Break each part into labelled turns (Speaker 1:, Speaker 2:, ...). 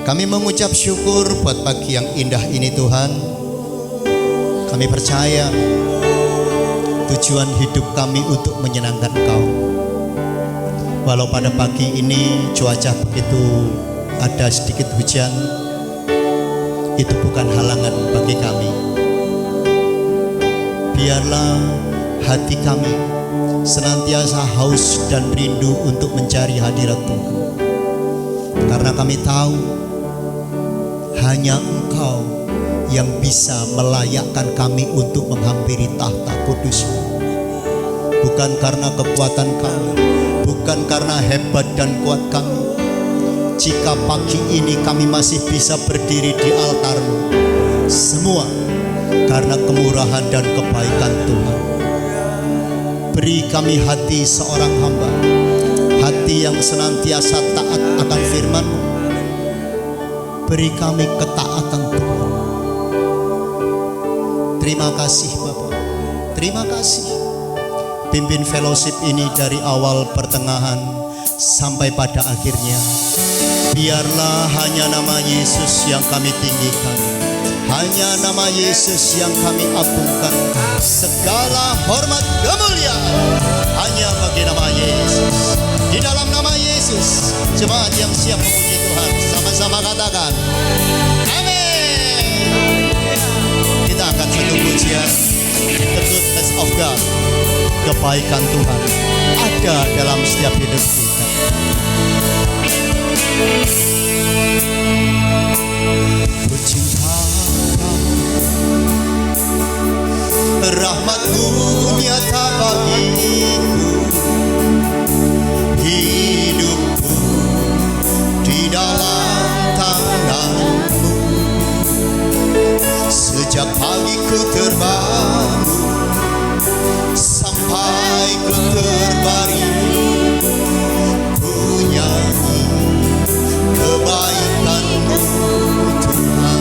Speaker 1: Kami mengucap syukur buat pagi yang indah ini Tuhan. Kami percaya tujuan hidup kami untuk menyenangkan Kau. Walau pada pagi ini cuaca begitu ada sedikit hujan, itu bukan halangan bagi kami. Biarlah hati kami senantiasa haus dan rindu untuk mencari hadirat Tuhan. Karena kami tahu hanya Engkau yang bisa melayakkan kami untuk menghampiri tahta kudus-Mu. Bukan karena kekuatan kami, bukan karena hebat dan kuat kami. Jika pagi ini kami masih bisa berdiri di altar-Mu, semua karena kemurahan dan kebaikan Tuhan. Beri kami hati seorang hamba, hati yang senantiasa taat akan firman-Mu. Beri kami ketaatan Tuhan. Terima kasih Bapa, terima kasih. Pimpin fellowship ini dari awal pertengahan sampai pada akhirnya. Biarlah hanya nama Yesus yang kami tinggikan, hanya nama Yesus yang kami agungkan. Segala hormat kemuliaan hanya bagi nama Yesus. Di dalam nama Yesus, jemaat yang siap memuji Tuhan sama-sama katakan amin. Kita akan satu pujian, the goodness of God. Kebaikan Tuhan ada dalam setiap hidup kita. Rahmat-Mu nyata bagiku, hidupku di dalam tangan-Mu. Sejak pagi ku terbangun sampai ku terbaring, ku nyanyi kebaikan-Mu Tuhan.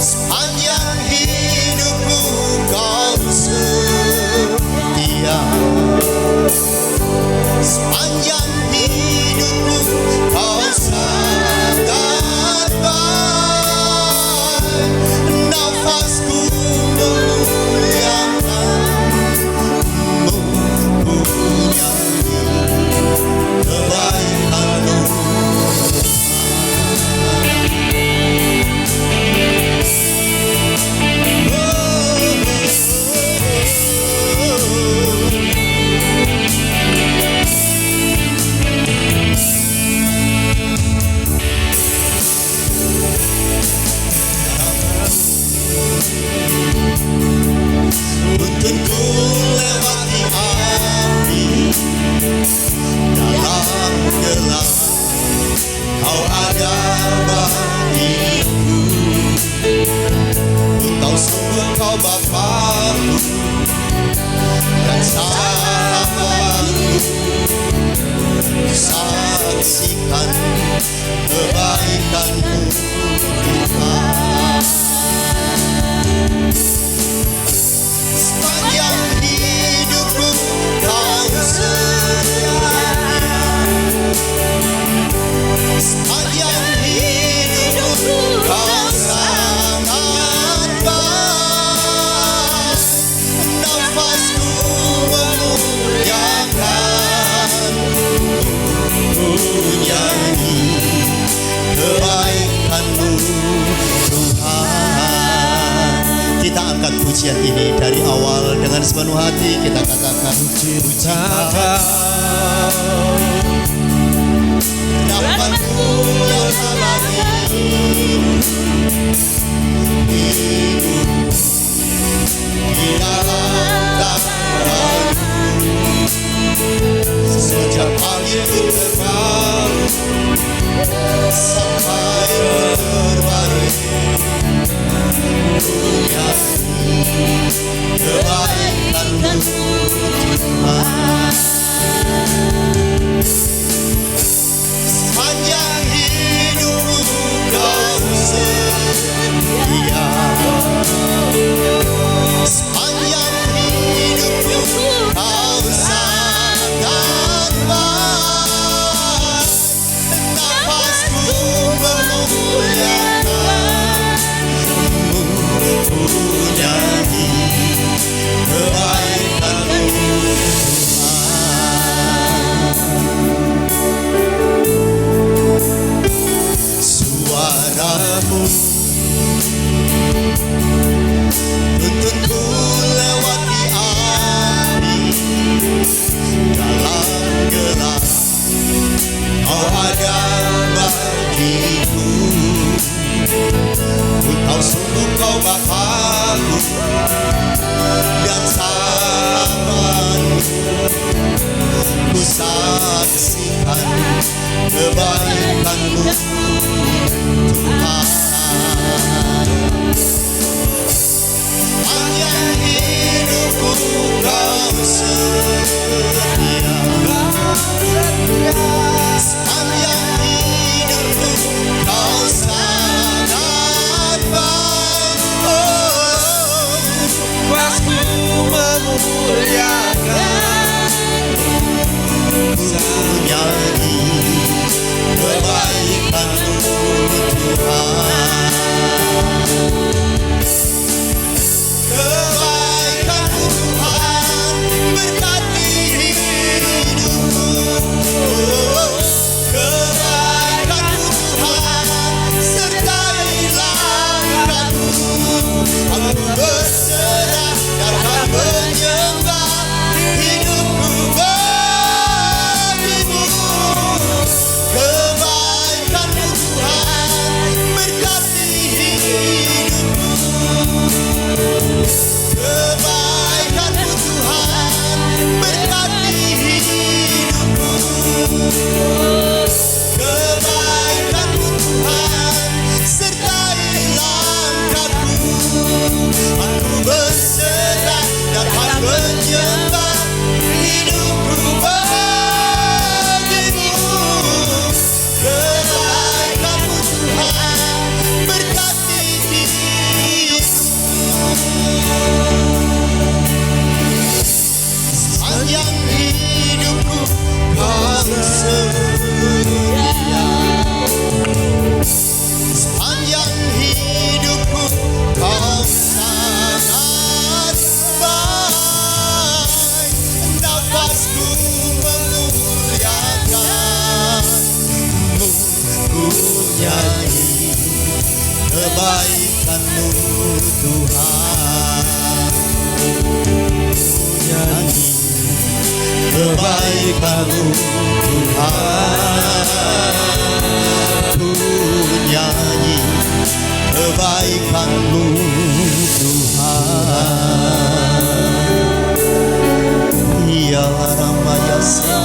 Speaker 1: Sepanjang hidupku Kau setia, sepanjang hidupku Kau sangat baik. Nafasku memuliakan-Mu, ku nyanyi kebaikan-Mu. Tuntunku lewati api, dalam gelap Kau ada bagiku. Engkau sungguh Kau Bapa-Ku dan sahabat-Ku. Saksikan kebaikan-Mu Tuhan. Sepanjang hidupku Kau setia, sepanjang hidupku Kau sangat baik. Nafasku memuliakan-Mu, ku nyanyi kebaikan-Mu Tuhan. Kita angkat pujian ini dari awal dengan sepenuh hati. Kita katakan puji Kau, rahmat-Mu yang abadi, hidup di dalam tangan-Mu. Sejak pagi ku terbangun sampai terbaring, ku nyanyi kebaikan-Mu Tuhan. Sepanjang hidupku Kau setia, sepanjang hidupku Kau sangat baik. kebaikan, kebaikan-Mu Tuhan. Sepanjang hidupku Kau setia, sepanjang hidupku Kau sangat baik. Oh,
Speaker 2: Puasku memuliakan,
Speaker 1: nyanyi kebaikan-Mu Tuhan. Kebaikan-Mu Tuhan berkati hidupku. Kebaikan-Mu Tuhan sertai langkahku. Aku berserah dan akan menyembah hidupku bagimu. Kebaikan-Mu Tuhan berkati hidupku. Kebaikan-Mu Tuhan berkati hidupku. Kebaikan-Mu Tuhan sertai langkahku. Aku berserah dan akan menyembah hidupku bagimu. Kebaikan-Mu Tuhan berkati hidupku. Sepanjang hidupku Kau setia, sepanjang hidupku Kau sangat baik. Nafasku memuliakan-Mu, ku nyanyi kebaikan-Mu Tuhan. Ku nyanyi kebaikan-Mu Tuhan. Ku nyanyi kebaikan-Mu Tuhan. Ya Ramayasa,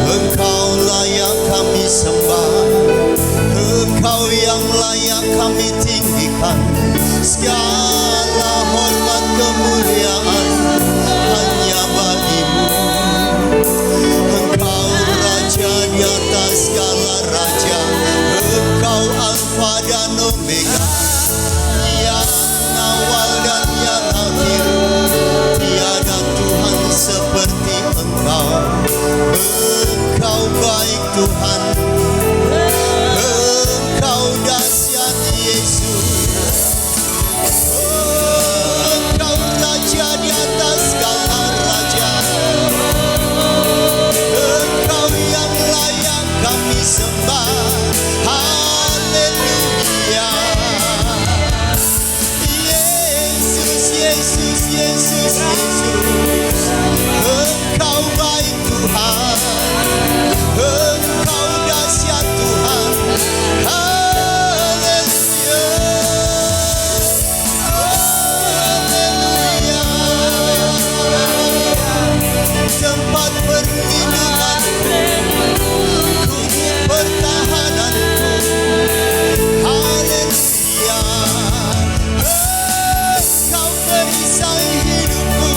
Speaker 1: Engkau layak kami sembah, Engkau yang layak kami tinggikan. Segala hormat kemuliaan hanya bagi-Mu. Engkau Raja di atas segala raja, Engkau Alfa dan Omega, yang awal dan yang akhir. Tiada Tuhan seperti Engkau. Engkau baik Tuhan, Engkau dahsyat Yesus. Engkau Raja di atas segala raja, Engkau yang layak kami sembah. Haleluya. Yesus, Yesus, Yesus, Yesus. Engkau baik Tuhan, Engkau dahsyat Tuhan. Haleluya. Haleluya. Tempat perlindunganku, kubur pertahananku. Haleluya. Engkau perisai hidupku,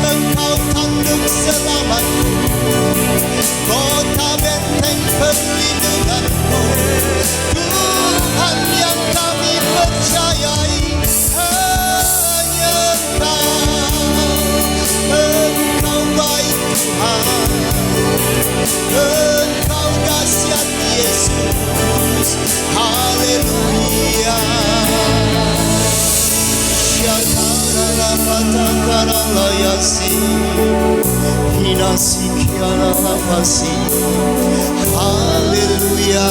Speaker 1: Engkau tanduk selamatku, kota benteng perlindunganku. Tuhan yang kami percayai hanya Engkau baik Tuhan, Engkau dahsyat Yesus. Haleluya. Syakara patakara layasi, hinasi kiara lapasi. Haleluya.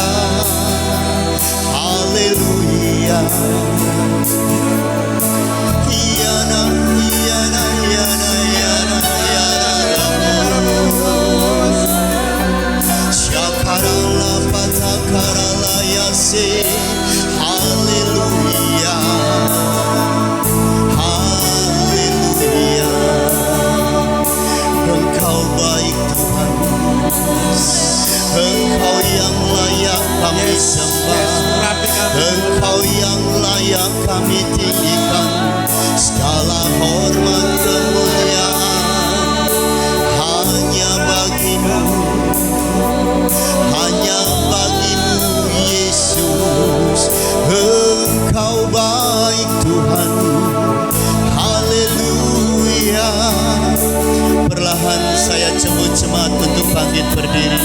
Speaker 1: Haleluya. Yana, yana, yana, yana, yana, Syakara la patakara layasi. Haleluya. Haleluya. Engkau baik Tuhan, yang layak kami sembah, Engkau yang layak kami tinggikan. Segala hormat kemuliaan hanya bagimu, hanya bagimu Yesus. Engkau baik Tuhan, haleluya. Perlahan saya jemput jemaat untuk bangkit berdiri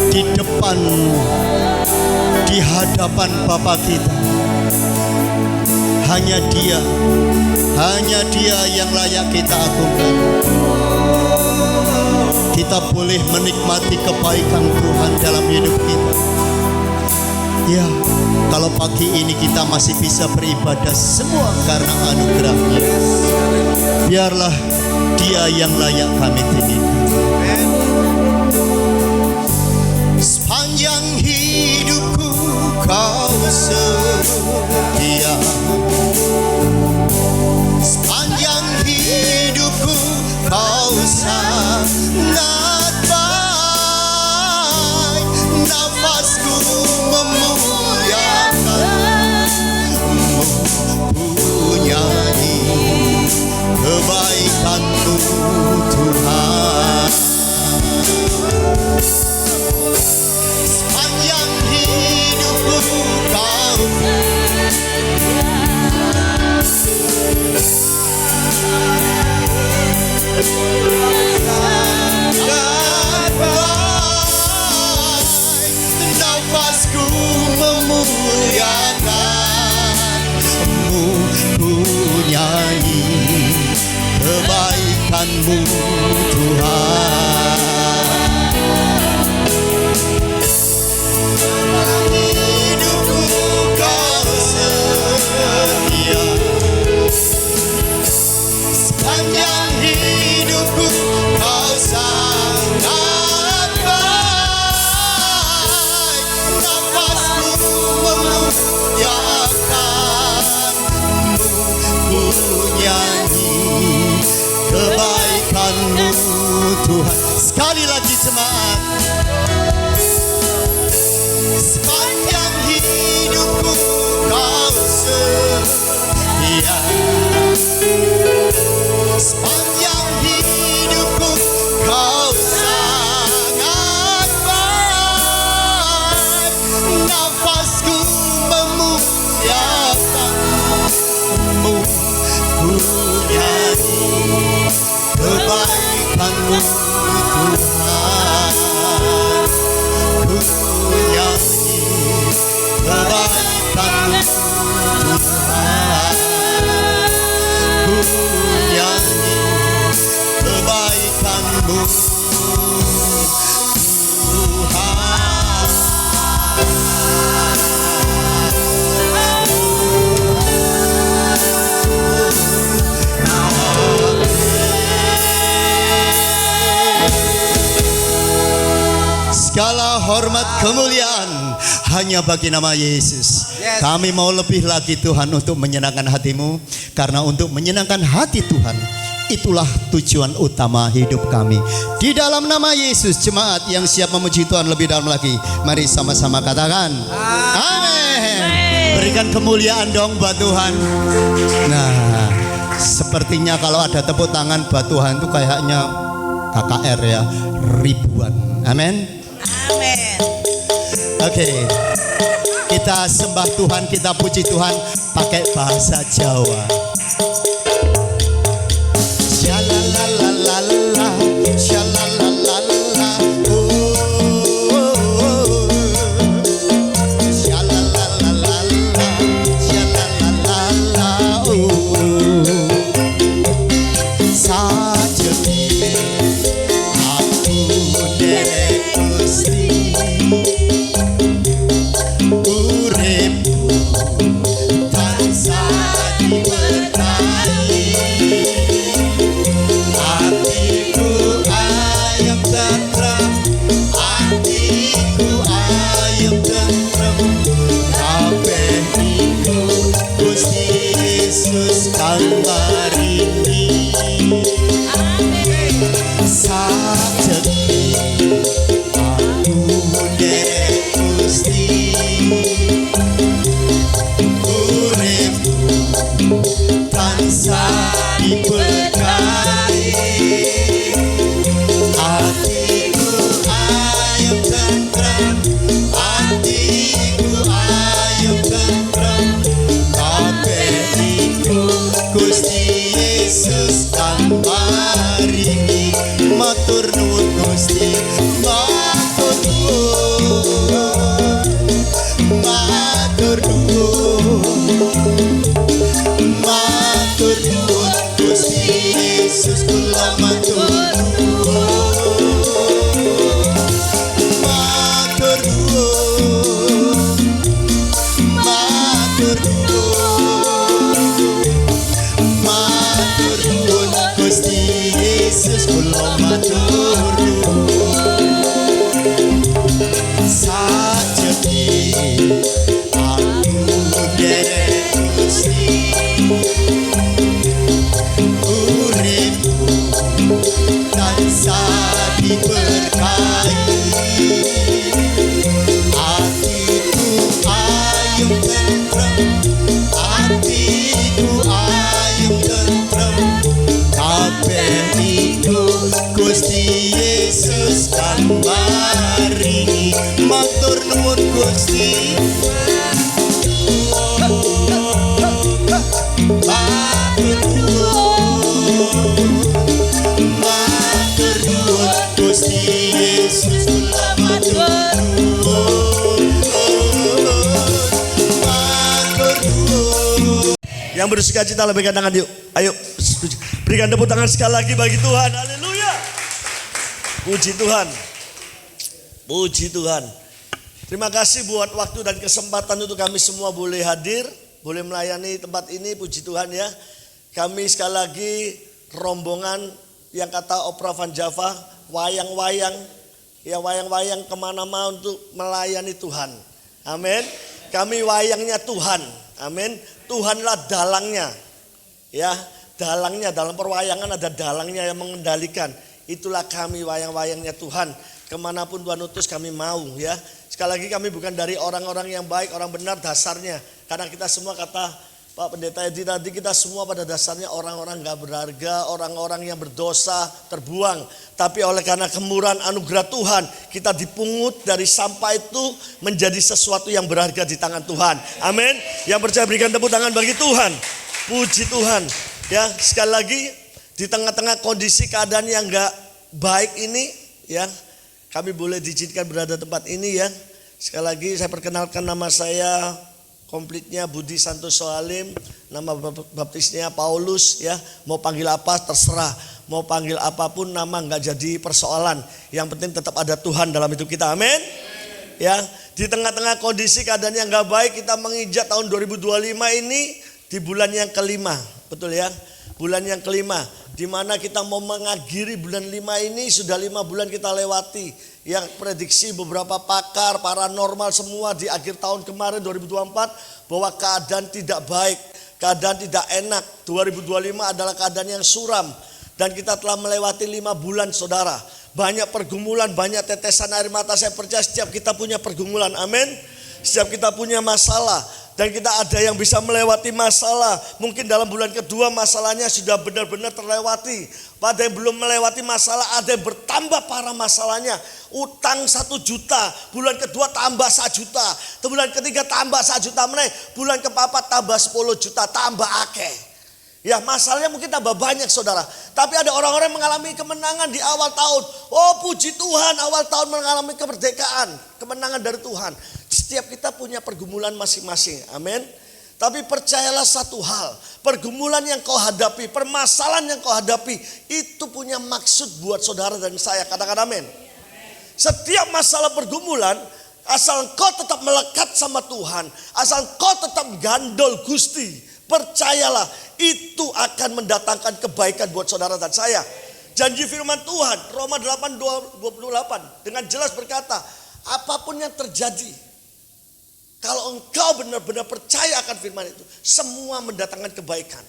Speaker 1: di depan, di hadapan Bapa kita. Hanya Dia yang layak kita agungkan. Kita boleh menikmati kebaikan Tuhan dalam hidup kita. Ya, kalau pagi ini kita masih bisa beribadah, semua karena anugerah-Nya. Biarlah Dia yang layak kami tinggikan. Sepanjang hidupku Kau setia, sepanjang hidupku Kau sangat baik. Nafasku memuliakan-Mu, nyanyi kebaikan-Mu Tuhan. Sepanjang hidupku Kau sangat baik. Nafasku memuliakan-Mu, ku nyanyi kebaikan-Mu Tuhan. Hidupku Kau setia, sepanjang hidupku Kau sangat baik. Nafasku memuliakan-Mu, ku nyanyi kebaikan-Mu Tuhan. Sekali lagi jemaat. Sepanjang hidupku Kau setia, sepanjang hidupku Kau sangat baik. Nafasku memuliakan-Mu, ku nyanyi kebaikan-Mu Tuhan. Ku nyanyi kebaikan-Mu Tuhan. Ku nyanyi kebaikan-Mu Segala hormat kemuliaan hanya bagi nama Yesus. Kami mau lebih lagi Tuhan untuk menyenangkan hati-Mu, karena untuk menyenangkan hati Tuhan itulah tujuan utama hidup kami. Di dalam nama Yesus, jemaat yang siap memuji Tuhan lebih dalam lagi, mari sama-sama katakan amin. Berikan kemuliaan dong buat Tuhan. Nah, sepertinya kalau ada tepuk tangan buat Tuhan itu kayaknya KKR ya, ribuan. Amin.
Speaker 2: Amin.
Speaker 1: Oke, kita sembah Tuhan, kita puji Tuhan pakai bahasa Jawa. Shalalalala, shalalalala, shalalalala, shalalalala, sajeni aku derek Gusti. Uripku tansah diberkahi, hatiku ayem tentrem, hatiku ayem tentrem. Kabeh iku Gusti Yesus kang maringi. Sajeni Aku derek Gusti, uripku tansah diberkahi. Hatiku ayem tentrem, hatiku ayem tentrem. Kabeh iku Gusti Yesus kang maringi. Matur nuwun Gusti, matur nuwun, matur nuwun, matur nuwun Gusti Yesus, kula matur nuwun, matur nuwun, matur nuwun, matur nuwun Gusti Yesus, kula matur nuwun. Sajeki aku derek Gusti, uripku tansah diberkahi. Hatiku ayem tentrem, hatiku ayem tentrem. Kabeh iku Gusti Yesus kang maringi. Matur nuwun Gusti, matur nuwun, matur nuwun Gusti Yesus, kula matur nuwun, matur nuwun.
Speaker 3: Yang bersuka cita lebihkan tangan yuk. Ayo berikan tepuk tangan sekali lagi bagi Tuhan. Haleluya. Puji Tuhan. Puji Tuhan. Terima kasih buat waktu dan kesempatan untuk kami semua boleh hadir, boleh melayani tempat ini. Puji Tuhan ya. Kami sekali lagi rombongan yang kata Opera Van Java, wayang-wayang, ya wayang-wayang kemana-mana untuk melayani Tuhan. Amin. Kami wayangnya Tuhan. Amin. Tuhanlah dalangnya. Ya, dalangnya dalam perwayangan ada dalangnya yang mengendalikan. Itulah kami wayang-wayangnya Tuhan. Kemanapun Tuhan utus kami mau ya. Sekali lagi kami bukan dari orang-orang yang baik, orang benar dasarnya. Karena kita semua kata Pak Pendeta Edi tadi, kita semua pada dasarnya orang-orang gak berharga, orang-orang yang berdosa, terbuang. Tapi oleh karena kemurahan anugerah Tuhan, kita dipungut dari sampah itu menjadi sesuatu yang berharga di tangan Tuhan. Amin. Yang percaya berikan tepuk tangan bagi Tuhan. Puji Tuhan. Ya, sekali lagi di tengah-tengah kondisi keadaan yang gak baik ini ya, kami boleh diizinkan berada tempat ini ya. Sekali lagi saya perkenalkan, nama saya komplitnya Budi Santoso Halim, nama baptisnya Paulus ya. Mau panggil apa terserah, mau panggil apapun nama nggak jadi persoalan. Yang penting tetap ada Tuhan dalam hidup kita, amin. Ya, di tengah-tengah kondisi keadaan yang nggak baik, kita menginjak tahun 2025 ini di bulan yang kelima, betul ya? Bulan yang kelima, di mana kita mau mengakhiri bulan 5 ini, sudah 5 bulan kita lewati. Yang prediksi beberapa pakar paranormal semua di akhir tahun kemarin 2024 bahwa keadaan tidak baik, keadaan tidak enak. 2025 adalah keadaan yang suram dan kita telah melewati 5 bulan saudara. Banyak pergumulan, banyak tetesan air mata. Saya percaya setiap kita punya pergumulan, amin. Setiap kita punya masalah. Dan kita ada yang bisa melewati masalah. Mungkin dalam bulan kedua masalahnya sudah benar-benar terlewati. Pada yang belum melewati masalah, ada yang bertambah parah masalahnya. Utang 1 juta, bulan kedua tambah 1 juta. Bulan ketiga tambah 1 juta. Bulan keempat tambah 10 juta, tambah akeh. Ya, masalahnya mungkin tambah banyak saudara. Tapi ada orang-orang yang mengalami kemenangan di awal tahun. Oh puji Tuhan, awal tahun mengalami kemerdekaan, kemenangan dari Tuhan. Setiap kita punya pergumulan masing-masing, amin. Tapi percayalah satu hal, pergumulan yang kau hadapi, permasalahan yang kau hadapi, itu punya maksud buat saudara dan saya, katakan amin. Setiap masalah pergumulan, asal kau tetap melekat sama Tuhan, asal kau tetap gandol Gusti, percayalah itu akan mendatangkan kebaikan buat saudara dan saya. Janji firman Tuhan, Roma 8:28 dengan jelas berkata, apapun yang terjadi, kalau engkau benar-benar percaya akan firman itu, semua mendatangkan kebaikan.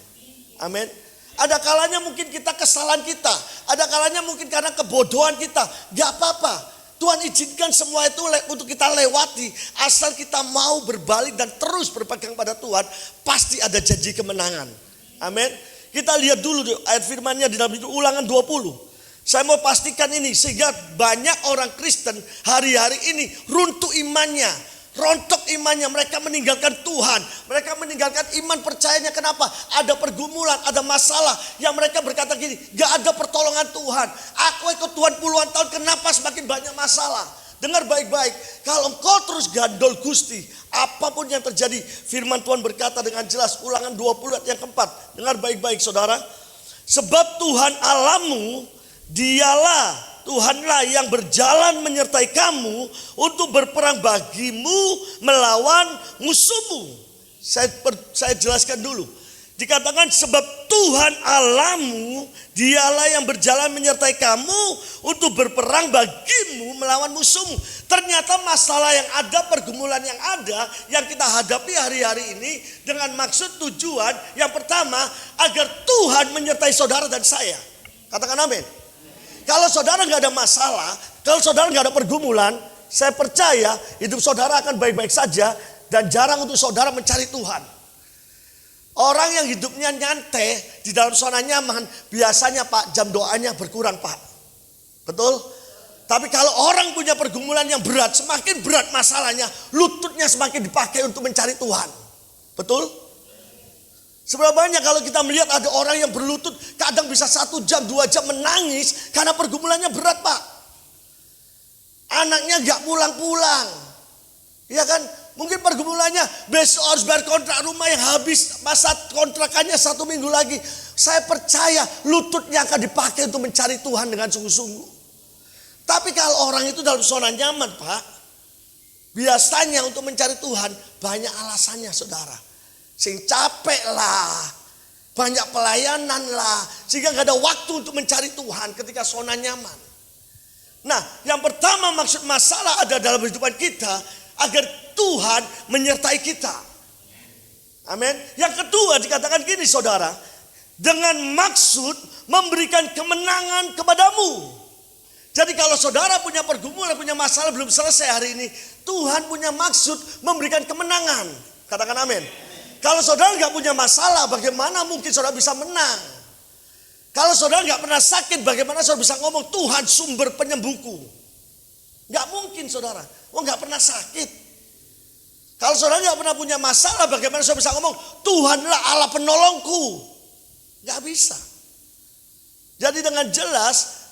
Speaker 3: Amin. Ada kalanya mungkin kita kesalahan kita, ada kalanya mungkin karena kebodohan kita, gak apa-apa. Tuhan izinkan semua itu untuk kita lewati. Asal kita mau berbalik dan terus berpegang pada Tuhan, pasti ada janji kemenangan. Amin. Kita lihat dulu ayat firman-Nya di dalam Ulangan 20. Saya mau pastikan ini sehingga banyak orang Kristen hari-hari ini runtuh imannya, rontok imannya, mereka meninggalkan Tuhan, mereka meninggalkan iman percayanya. Kenapa? Ada pergumulan, ada masalah yang mereka berkata gini, gak ada pertolongan Tuhan. Aku ikut Tuhan puluhan tahun, kenapa semakin banyak masalah? Dengar baik-baik, kalau engkau terus gandol Gusti, apapun yang terjadi, firman Tuhan berkata dengan jelas, Ulangan 20 ayat yang keempat. Dengar baik-baik saudara, sebab Tuhan Allahmu, Dialah, Tuhanlah yang berjalan menyertai kamu untuk berperang bagimu melawan musuhmu. Saya jelaskan dulu. Dikatakan sebab Tuhan Allahmu, Dialah yang berjalan menyertai kamu untuk berperang bagimu melawan musuhmu. Ternyata masalah yang ada, pergumulan yang ada, yang kita hadapi hari-hari ini dengan maksud tujuan yang pertama agar Tuhan menyertai saudara dan saya. Katakan amin. Kalau saudara nggak ada masalah, kalau saudara nggak ada pergumulan, saya percaya hidup saudara akan baik-baik saja dan jarang untuk saudara mencari Tuhan. Orang yang hidupnya nyantai di dalam zona nyaman, biasanya Pak jam doanya berkurang Pak. Betul? Tapi kalau orang punya pergumulan yang berat, semakin berat masalahnya, lututnya semakin dipakai untuk mencari Tuhan. Betul? Seberapa banyak kalau kita melihat ada orang yang berlutut kadang bisa 1 jam 2 jam menangis karena pergumulannya berat Pak. Anaknya gak pulang-pulang. Ya kan? Mungkin pergumulannya besok harus bayar kontrak rumah yang habis masa kontrakannya 1 minggu lagi. Saya percaya lututnya akan dipakai untuk mencari Tuhan dengan sungguh-sungguh. Tapi kalau orang itu dalam zona nyaman Pak, biasanya untuk mencari Tuhan banyak alasannya saudara. Sing capek lah, banyak pelayanan lah, sehingga gak ada waktu untuk mencari Tuhan ketika zona nyaman. Nah, yang pertama maksud masalah ada dalam kehidupan kita agar Tuhan menyertai kita. Amin. Yang kedua dikatakan gini saudara, dengan maksud memberikan kemenangan kepadamu. Jadi kalau saudara punya pergumulan, punya masalah belum selesai hari ini, Tuhan punya maksud memberikan kemenangan. Katakan amin. Kalau saudara nggak punya masalah, bagaimana mungkin saudara bisa menang? Kalau saudara nggak pernah sakit, bagaimana saudara bisa ngomong Tuhan sumber penyembuhku? Nggak mungkin saudara. Nggak pernah sakit. Kalau saudara nggak pernah punya masalah, bagaimana saudara bisa ngomong Tuhanlah Allah penolongku? Nggak bisa. Jadi dengan jelas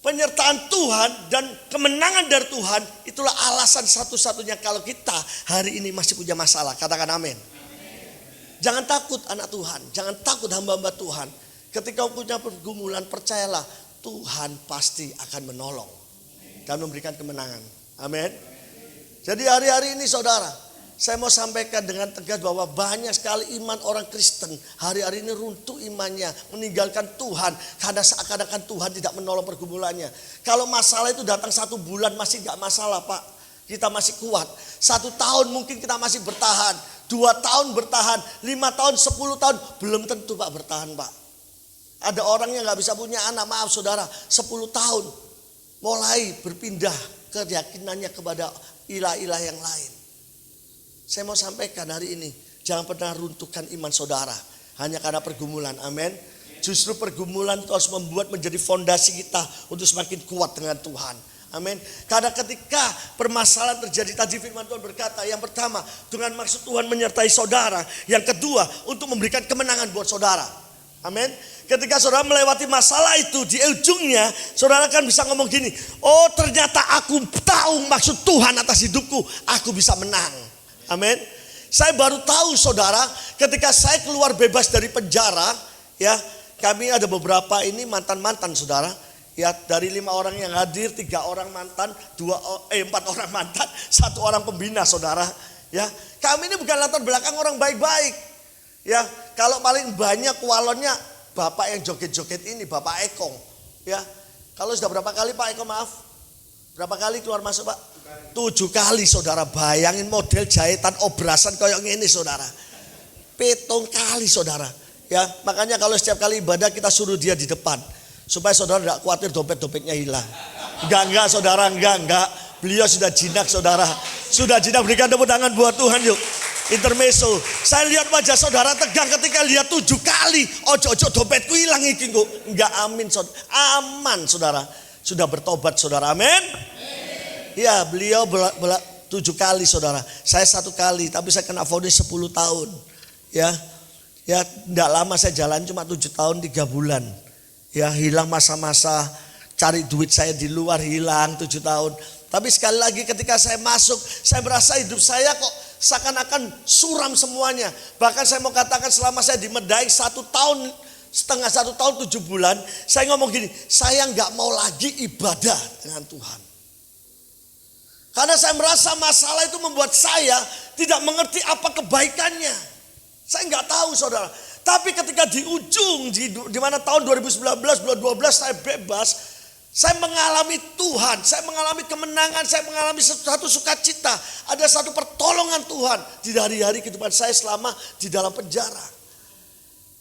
Speaker 3: penyertaan Tuhan dan kemenangan dari Tuhan itulah alasan satu-satunya kalau kita hari ini masih punya masalah. Katakan amin. Jangan takut anak Tuhan, jangan takut hamba-hamba Tuhan. Ketika punya pergumulan, percayalah Tuhan pasti akan menolong dan memberikan kemenangan. Amin. Jadi hari-hari ini saudara, saya mau sampaikan dengan tegas bahwa banyak sekali iman orang Kristen hari-hari ini runtuh imannya, meninggalkan Tuhan karena seakan-akan Tuhan tidak menolong pergumulannya. Kalau masalah itu datang 1 bulan masih gak masalah Pak, kita masih kuat. 1 tahun mungkin kita masih bertahan. 2 tahun bertahan, 5 tahun, 10 tahun, belum tentu Pak bertahan Pak. Ada orang yang gak bisa punya anak, maaf saudara, 10 tahun mulai berpindah keyakinannya kepada ilah-ilah yang lain. Saya mau sampaikan hari ini, jangan pernah runtuhkan iman saudara hanya karena pergumulan, amin. Justru pergumulan itu harus membuat menjadi fondasi kita untuk semakin kuat dengan Tuhan. Amin. Karena ketika permasalahan terjadi, tadi firman Tuhan berkata, yang pertama dengan maksud Tuhan menyertai saudara, yang kedua untuk memberikan kemenangan buat saudara. Amin. Ketika saudara melewati masalah itu, di ujungnya saudara kan bisa ngomong gini, oh ternyata aku tahu maksud Tuhan atas hidupku, aku bisa menang. Amin. Saya baru tahu saudara, ketika saya keluar bebas dari penjara, ya kami ada beberapa ini mantan-mantan saudara. Ya dari 5 orang yang hadir, 3 orang mantan, 4 orang mantan, 1 orang pembina saudara. Ya kami ini bukan latar belakang orang baik-baik. Ya kalau paling banyak kualonnya bapak yang joget-joget ini, Bapak Ekong. Ya kalau sudah berapa kali Pak Eko maaf? Berapa kali keluar masuk Pak? 7 kali saudara. Bayangin model jahitan obrasan kayak gini saudara. 7 kali saudara. Ya makanya kalau setiap kali ibadah kita suruh dia di depan. Supaya saudara tidak khawatir dompet-dompetnya hilang. Enggak saudara, enggak. Beliau sudah jinak saudara. Sudah jinak, berikan tepuk tangan buat Tuhan yuk. Intermezzo. Saya lihat wajah saudara tegang ketika lihat 7 kali. Ojo dompetku hilang iki kok. Enggak, amin saudara. Aman saudara. Sudah bertobat saudara, amin. Ya, beliau 7 kali saudara. Saya 1 kali, tapi saya kena vonis 10 tahun. Ya, enggak lama saya jalan cuma 7 tahun 3 bulan. Ya, hilang masa-masa cari duit saya di luar, hilang 7 tahun. Tapi sekali lagi ketika saya masuk, saya merasa hidup saya kok seakan-akan suram semuanya. Bahkan saya mau katakan selama saya di Medaeng 1 tahun setengah, 1 tahun 7 bulan, saya ngomong gini, saya nggak mau lagi ibadah dengan Tuhan. Karena saya merasa masalah itu membuat saya tidak mengerti apa kebaikannya. Saya nggak tahu saudara. Tapi ketika di ujung, di mana tahun 2019, bulan 12 saya bebas, saya mengalami Tuhan, saya mengalami kemenangan, saya mengalami satu sukacita. Ada satu pertolongan Tuhan di hari-hari kehidupan saya selama di dalam penjara.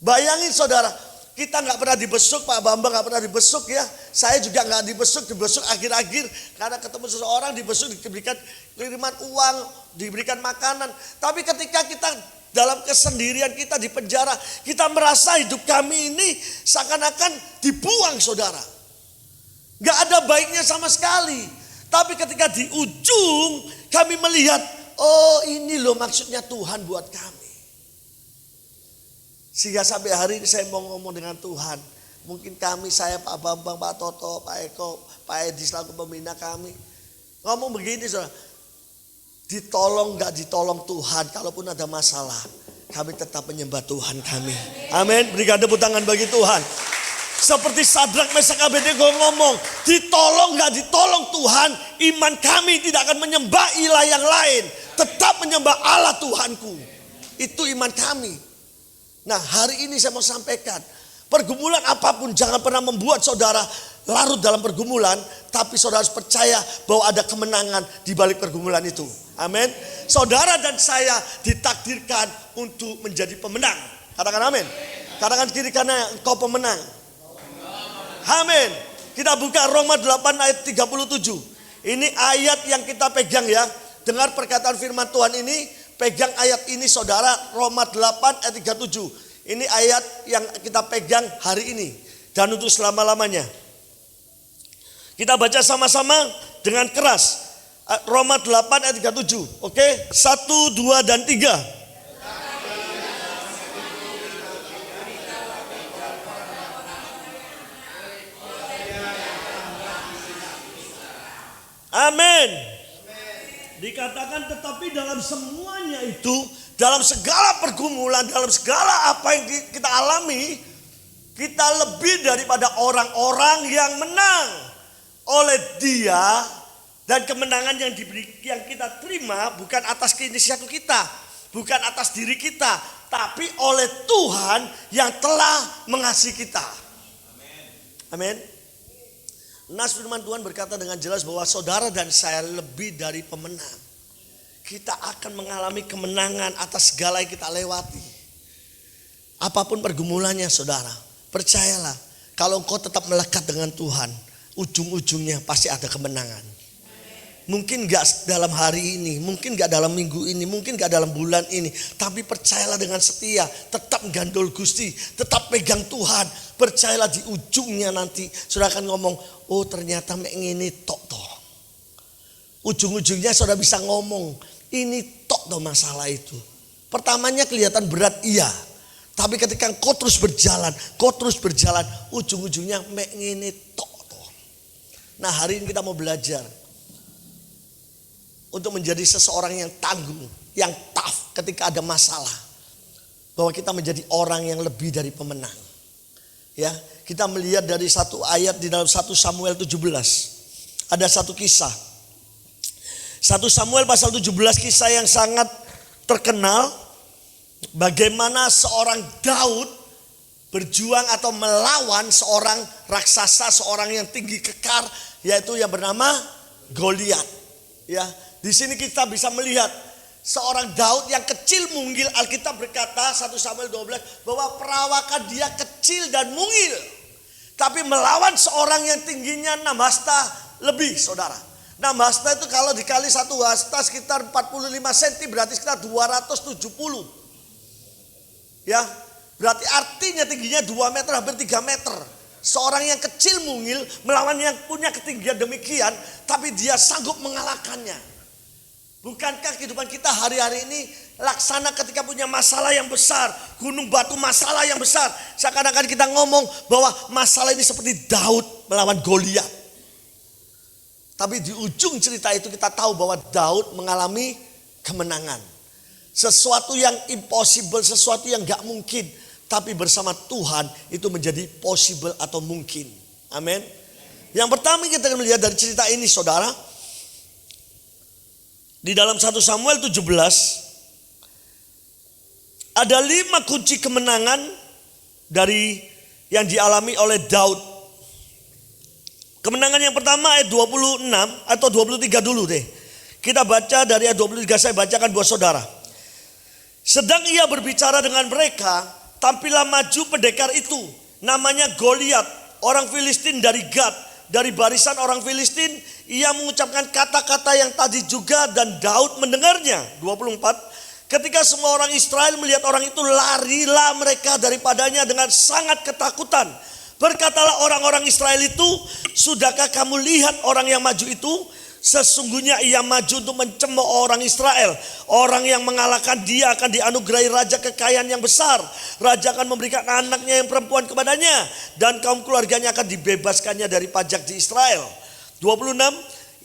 Speaker 3: Bayangin saudara, kita nggak pernah dibesuk, Pak Bambang nggak pernah dibesuk ya. Saya juga nggak dibesuk akhir-akhir karena ketemu seseorang dibesuk, diberikan kiriman uang, diberikan makanan. Tapi ketika kita dalam kesendirian kita di penjara, kita merasa hidup kami ini seakan-akan dibuang saudara. Gak ada baiknya sama sekali. Tapi ketika di ujung kami melihat, oh ini loh maksudnya Tuhan buat kami. Sehingga sampai hari ini saya mau ngomong dengan Tuhan. Mungkin kami, saya, Pak Bambang, Pak Toto, Pak Eko, Pak Edi selaku pembina kami. Ngomong begini saudara. Ditolong gak ditolong Tuhan, kalaupun ada masalah, kami tetap menyembah Tuhan kami. Amin. Berikan tepuk tangan bagi Tuhan. Seperti Sadrak, Mesak, Abednego ngomong, ditolong gak ditolong Tuhan, iman kami tidak akan menyembah ilah yang lain. Tetap menyembah Allah Tuhanku. Itu iman kami. Nah hari ini saya mau sampaikan, pergumulan apapun jangan pernah membuat saudara larut dalam pergumulan. Tapi saudara harus percaya bahwa ada kemenangan di balik pergumulan itu. Amin. Saudara dan saya ditakdirkan untuk menjadi pemenang. Katakan amin. Katakan kiri kanan, engkau pemenang. Amin. Kita buka Roma 8 ayat 37. Ini ayat yang kita pegang ya. Dengar perkataan firman Tuhan ini. Pegang ayat ini saudara. Roma 8 ayat 37. Ini ayat yang kita pegang hari ini. Dan untuk selama-lamanya. Kita baca sama-sama dengan keras. Roma 8 ayat 37. Oke. 1, 2 dan 3. Amin. Dikatakan tetapi dalam semuanya itu, dalam segala pergumulan, dalam segala apa yang kita alami, kita lebih daripada orang-orang yang menang oleh Dia. Dan kemenangan yang kita terima bukan atas keinisiatif kita, bukan atas diri kita, tapi oleh Tuhan yang telah mengasihi kita. Amin. Nas firman Tuhan berkata dengan jelas bahwa saudara dan saya lebih dari pemenang. Kita akan mengalami kemenangan atas segala yang kita lewati. Apapun pergumulannya saudara, percayalah kalau engkau tetap melekat dengan Tuhan, ujung-ujungnya pasti ada kemenangan. Mungkin gak dalam hari ini, mungkin gak dalam minggu ini, mungkin gak dalam bulan ini. Tapi percayalah dengan setia, tetap gandol Gusti, tetap pegang Tuhan. Percayalah di ujungnya nanti, saudara akan ngomong, oh ternyata mek ngene tok toh. Ujung-ujungnya saudara bisa ngomong, ini tok toh masalah itu. Pertamanya kelihatan berat, iya. Tapi ketika kau terus berjalan, ujung-ujungnya mek ngene tok toh. Nah hari ini kita mau belajar untuk menjadi seseorang yang tangguh, yang tough ketika ada masalah. Bahwa kita menjadi orang yang lebih dari pemenang. Ya, kita melihat dari satu ayat di dalam 1 Samuel 17. Ada satu kisah. 1 Samuel pasal 17 kisah yang sangat terkenal. Bagaimana seorang Daud berjuang atau melawan seorang raksasa, seorang yang tinggi kekar, yaitu yang bernama Goliat. Ya. Di sini kita bisa melihat seorang Daud yang kecil mungil. Alkitab berkata 1 Samuel 12 bahwa perawakan dia kecil dan mungil. Tapi melawan seorang yang tingginya 6 hasta, lebih saudara. 6 hasta itu kalau dikali 1 hasta sekitar 45 cm berarti sekitar 270. Ya, berarti artinya tingginya 2 meter hampir 3 meter. Seorang yang kecil mungil melawan yang punya ketinggian demikian, tapi dia sanggup mengalahkannya. Bukankah kehidupan kita hari-hari ini laksana ketika punya masalah yang besar, gunung batu masalah yang besar, seakan-akan kita ngomong bahwa masalah ini seperti Daud melawan Goliat. Tapi di ujung cerita itu kita tahu bahwa Daud mengalami kemenangan. Sesuatu yang impossible, sesuatu yang gak mungkin, tapi bersama Tuhan itu menjadi possible atau mungkin. Amin. Yang pertama kita akan melihat dari cerita ini saudara, di dalam 1 Samuel 17 ada 5 kunci kemenangan dari yang dialami oleh Daud. Kemenangan yang pertama ayat 26 atau 23 dulu deh. Kita baca dari ayat 23, saya bacakan buat saudara. Sedang ia berbicara dengan mereka, tampillah maju pendekar itu, namanya Goliat, orang Filistin dari Gad, dari barisan orang Filistin. Ia mengucapkan kata-kata yang tadi juga dan Daud mendengarnya. 24. Ketika semua orang Israel melihat orang itu, larilah mereka daripadanya dengan sangat ketakutan. Berkatalah orang-orang Israel itu, sudahkah kamu lihat orang yang maju itu? Sesungguhnya ia maju untuk mencemooh orang Israel. Orang yang mengalahkan dia akan dianugerahi raja kekayaan yang besar. Raja akan memberikan anaknya yang perempuan kepadanya, dan kaum keluarganya akan dibebaskannya dari pajak di Israel. 26,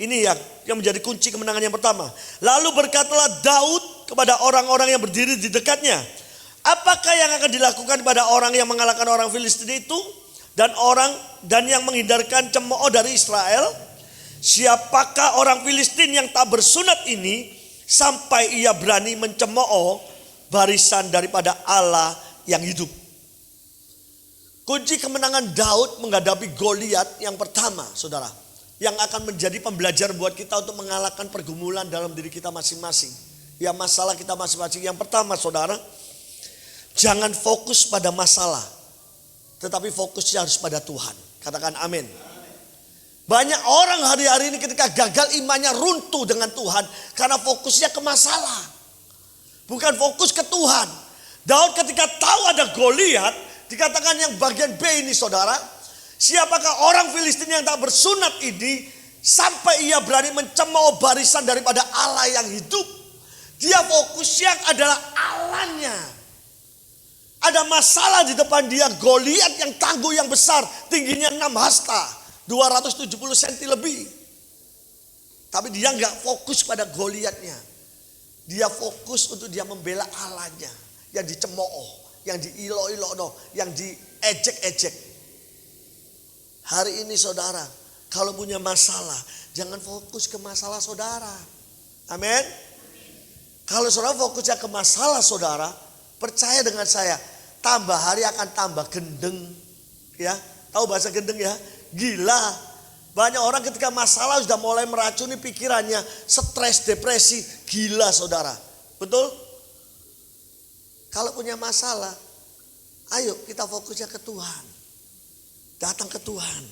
Speaker 3: ini yang menjadi kunci kemenangan yang pertama. Lalu berkatalah Daud kepada orang-orang yang berdiri di dekatnya, apakah yang akan dilakukan pada orang yang mengalahkan orang Filistin itu dan yang menghindarkan cemooh dari Israel? Siapakah orang Filistin yang tak bersunat ini sampai ia berani mencemooh barisan daripada Allah yang hidup? Kunci kemenangan Daud menghadapi Goliat yang pertama saudara, yang akan menjadi pembelajar buat kita untuk mengalahkan pergumulan dalam diri kita masing-masing, ya masalah kita masing-masing. Yang pertama saudara, jangan fokus pada masalah, tetapi fokusnya harus pada Tuhan. Katakan amin. Banyak orang hari-hari ini ketika gagal imannya runtuh dengan Tuhan karena fokusnya ke masalah, bukan fokus ke Tuhan. Daud ketika tahu ada Goliat, dikatakan yang bagian B ini saudara, siapakah orang Filistin yang tak bersunat ini sampai ia berani mencemooh barisan daripada Allah yang hidup? Dia fokusnya adalah Allahnya. Ada masalah di depan dia, Goliat yang tangguh yang besar, tingginya 6 hasta, 270 cm lebih. Tapi dia nggak fokus pada Goliatnya. Dia fokus untuk dia membela Allahnya yang dicemooh, yang diilo-ilo, yang diejek-ejek. Hari ini saudara, kalau punya masalah, jangan fokus ke masalah saudara. Amin. Kalau saudara fokusnya ke masalah saudara, percaya dengan saya, tambah hari akan tambah gendeng. Ya, tahu bahasa gendeng ya? Gila. Banyak orang ketika masalah sudah mulai meracuni pikirannya, stres, depresi, gila saudara. Betul? Kalau punya masalah, ayo kita fokusnya ke Tuhan. Datang ke Tuhan.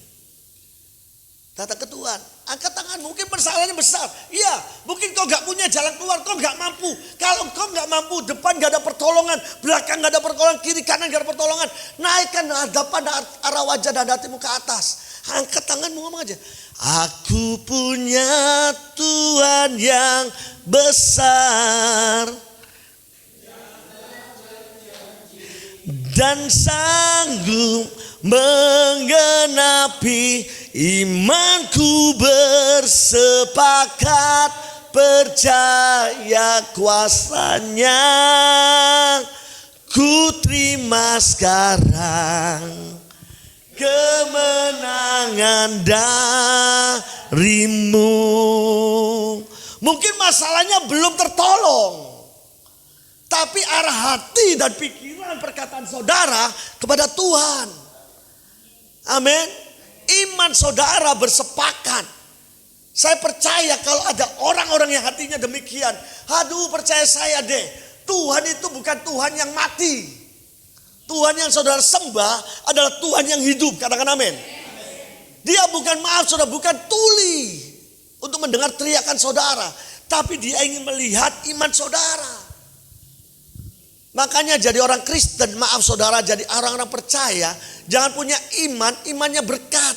Speaker 3: Datang ke Tuhan. Angkat tangan, mungkin persoalannya besar. Iya, mungkin kau gak punya jalan keluar, kau gak mampu. Kalau kau gak mampu, depan gak ada pertolongan, belakang gak ada pertolongan, kiri kanan gak ada pertolongan. Naikkan hadapan arah wajah dan hatimu ke atas. Angkat tanganmu, ngomong aja. Aku punya Tuhan yang besar dan sanggup menggenapi imanku, bersepakat percaya kuasanya. Ku terima sekarang kemenangan darimu. Mungkin masalahnya belum tertolong, tapi arah hati dan pikiran perkataan saudara kepada Tuhan. Amin. Iman saudara bersepakat. Saya percaya kalau ada orang-orang yang hatinya demikian, aduh percaya saya deh, Tuhan itu bukan Tuhan yang mati. Tuhan yang saudara sembah adalah Tuhan yang hidup. Katakan amin. Dia bukan bukan tuli untuk mendengar teriakan saudara, tapi dia ingin melihat iman saudara. Makanya jadi orang Kristen, maaf saudara, jadi orang-orang percaya, jangan punya imannya berkat.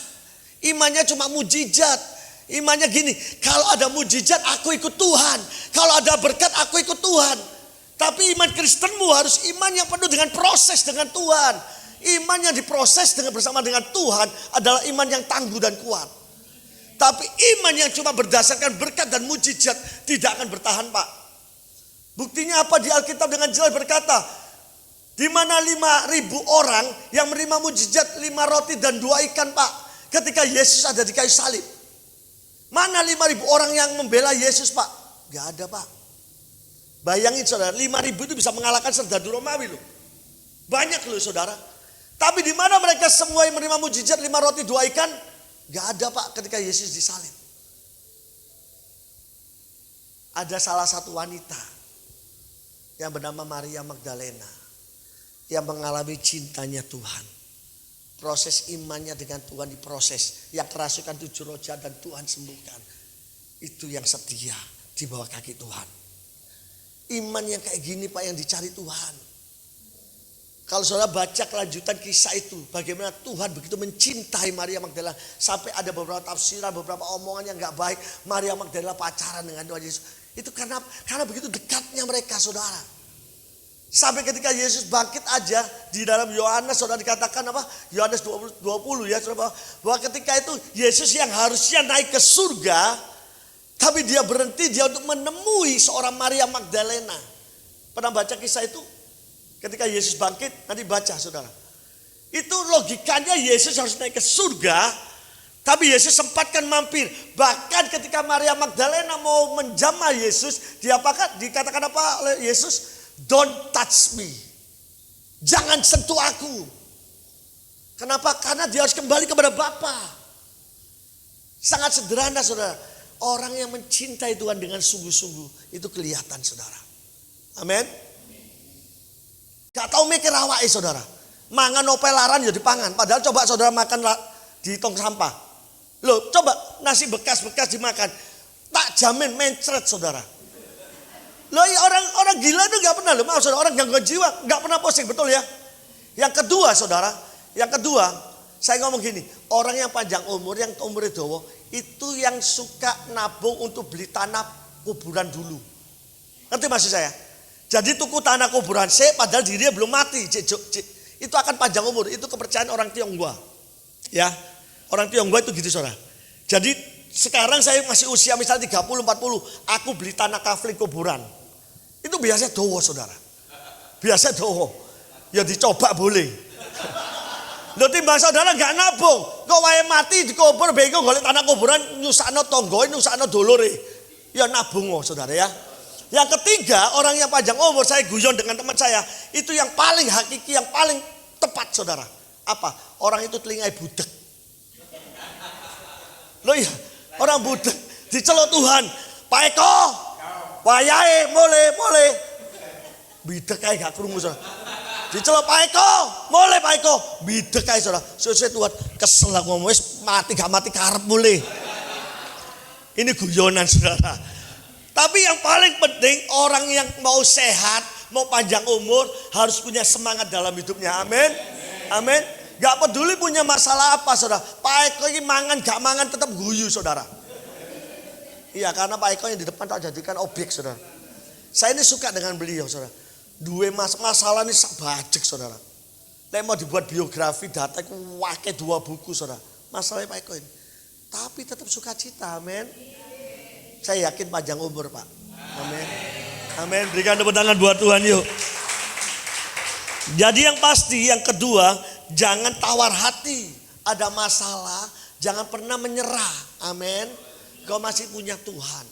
Speaker 3: Imannya cuma mujizat. Imannya gini, kalau ada mujizat aku ikut Tuhan. Kalau ada berkat aku ikut Tuhan. Tapi iman Kristenmu harus iman yang penuh dengan proses dengan Tuhan. Iman yang diproses bersama dengan Tuhan adalah iman yang tangguh dan kuat. Tapi iman yang cuma berdasarkan berkat dan mujizat tidak akan bertahan, Pak. Buktinya apa? Di Alkitab dengan jelas berkata, di mana 5.000 orang yang menerima mujizat 5 roti dan 2 ikan, Pak, ketika Yesus ada di kayu salib. Mana 5.000 orang yang membela Yesus, Pak? Gak ada, Pak. Bayangin saudara, 5.000 itu bisa mengalahkan serdadu Romawi loh. Banyak loh saudara. Tapi di mana mereka semua yang menerima mujizat 5 roti 2 ikan? Gak ada, Pak, ketika Yesus disalib. Ada salah satu wanita yang bernama Maria Magdalena yang mengalami cintanya Tuhan. Proses imannya dengan Tuhan diproses. Yang kerasukan 7 roh jahat dan Tuhan sembuhkan. Itu yang setia di bawah kaki Tuhan. Iman yang kayak gini, Pak, yang dicari Tuhan. Kalau saudara baca kelanjutan kisah itu, bagaimana Tuhan begitu mencintai Maria Magdalena, sampai ada beberapa tafsiran, beberapa omongan yang gak baik, Maria Magdalena pacaran dengan Tuhan Yesus. Itu karena begitu dekatnya mereka, saudara. Sampai ketika Yesus bangkit aja, di dalam Yohanes saudara dikatakan apa? Yohanes 20 ya, saudara, bahwa ketika itu Yesus yang harusnya naik ke surga, tapi dia berhenti dia untuk menemui seorang Maria Magdalena. Pernah baca kisah itu? Ketika Yesus bangkit, nanti baca saudara. Itu logikanya Yesus harus naik ke surga, tapi Yesus sempatkan mampir. Bahkan ketika Maria Magdalena mau menjamah Yesus, dikatakan apa oleh Yesus? Don't touch me. Jangan sentuh aku. Kenapa? Karena dia harus kembali kepada Bapa. Sangat sederhana saudara. Orang yang mencintai Tuhan dengan sungguh-sungguh itu kelihatan saudara. Amin. Gak tahu mikir awake saudara. Mangan opelaran ya dipangan. Padahal coba saudara makan di tong sampah. Loh coba nasi bekas-bekas dimakan. Tak jamin mencret saudara. Loh orang gila itu gak pernah. Loh maaf saudara, orang gangguan jiwa gak pernah pusing, betul ya. Yang kedua saudara. Yang kedua saya ngomong gini. Orang yang panjang umur, yang umurnya dawa, itu yang suka nabung untuk beli tanah kuburan dulu. Ngerti maksud saya? Jadi tuku tanah kuburan padahal dirinya belum mati. Itu akan panjang umur. Itu kepercayaan orang Tionghoa. Ya, orang Tionghoa itu gitu saudara. Jadi sekarang saya masih usia misalnya 30-40. Aku beli tanah kafling kuburan. Itu biasanya dowo saudara. Biasa dowo. Ya dicoba boleh. Loh timbang saudara gak nabung. Kok wae mati dikubur bengko golek tanah kuburan nyusakno tonggoe, nyusakno dolore. Ya nabung saudara ya. Yang ketiga, orang yang panjang umur, saya guyon dengan teman saya, itu yang paling hakiki, yang paling tepat saudara. Apa? Orang itu telingai budek. Loh iya, orang budek diceluk Tuhan. Pak Eko, wayahe mulai. Bidek kae gak krungu saudara. Diceluk Pak Eko, mulai Pak Eko. Bidek kae saudara. Sesuai Tuhan, kesel aku ngomong wis mati gak mati karep mulai. Ini guyonan saudara. Tapi yang paling penting orang yang mau sehat, mau panjang umur harus punya semangat dalam hidupnya. Amin. Amin. Gak peduli punya masalah apa saudara. Pak Eko ini mangan gak mangan tetap guyu saudara. Iya karena Pak Eko yang di depan tak jadikan objek saudara. Saya ini suka dengan beliau saudara. Dua masalah ini bajek saudara. Saya mau dibuat biografi data wake 2 buku saudara. Masalahnya Pak Eko ini. Tapi tetap sukacita. Amin. Saya yakin panjang umur Pak. Amin. Amin. Berikan tepuk tangan buat Tuhan yuk. Jadi yang pasti yang kedua, jangan tawar hati. Ada masalah, jangan pernah menyerah. Amin. Kau masih punya Tuhan.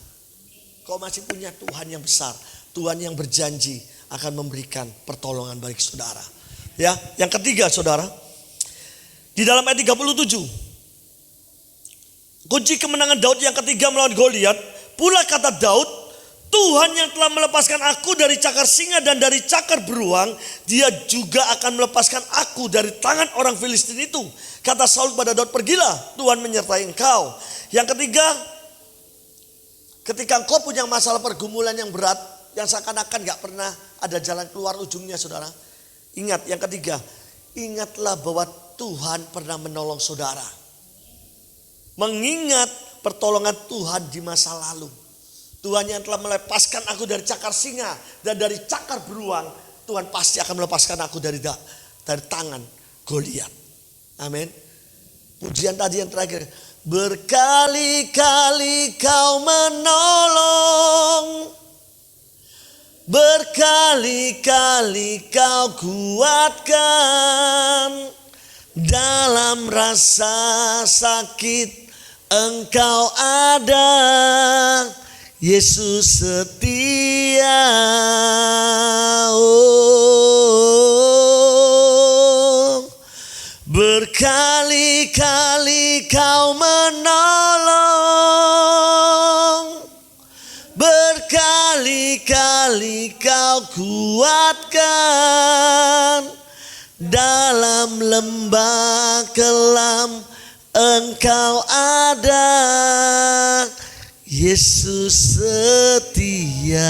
Speaker 3: Kau masih punya Tuhan yang besar. Tuhan yang berjanji akan memberikan pertolongan bagi saudara. Ya, yang ketiga saudara. Di dalam ayat 37. Kunci kemenangan Daud yang ketiga melawan Goliat. Pula kata Daud, Tuhan yang telah melepaskan aku dari cakar singa dan dari cakar beruang, dia juga akan melepaskan aku dari tangan orang Filistin itu. Kata Saul kepada Daud, pergilah, Tuhan menyertai engkau. Yang ketiga, ketika engkau punya masalah pergumulan yang berat, yang seakan-akan gak pernah ada jalan keluar ujungnya saudara. Ingat yang ketiga, ingatlah bahwa Tuhan pernah menolong saudara. Mengingat pertolongan Tuhan di masa lalu. Tuhan yang telah melepaskan aku dari cakar singa dan dari cakar beruang, Tuhan pasti akan melepaskan aku dari tangan Goliat. Amin. Pujian tadi yang terakhir, berkali-kali kau menolong, berkali-kali kau kuatkan, dalam rasa sakit engkau ada, Yesus setia. Oh, berkali-kali kau menolong, berkali-kali kau kuatkan, dalam lembah kelam engkau ada, Yesus setia.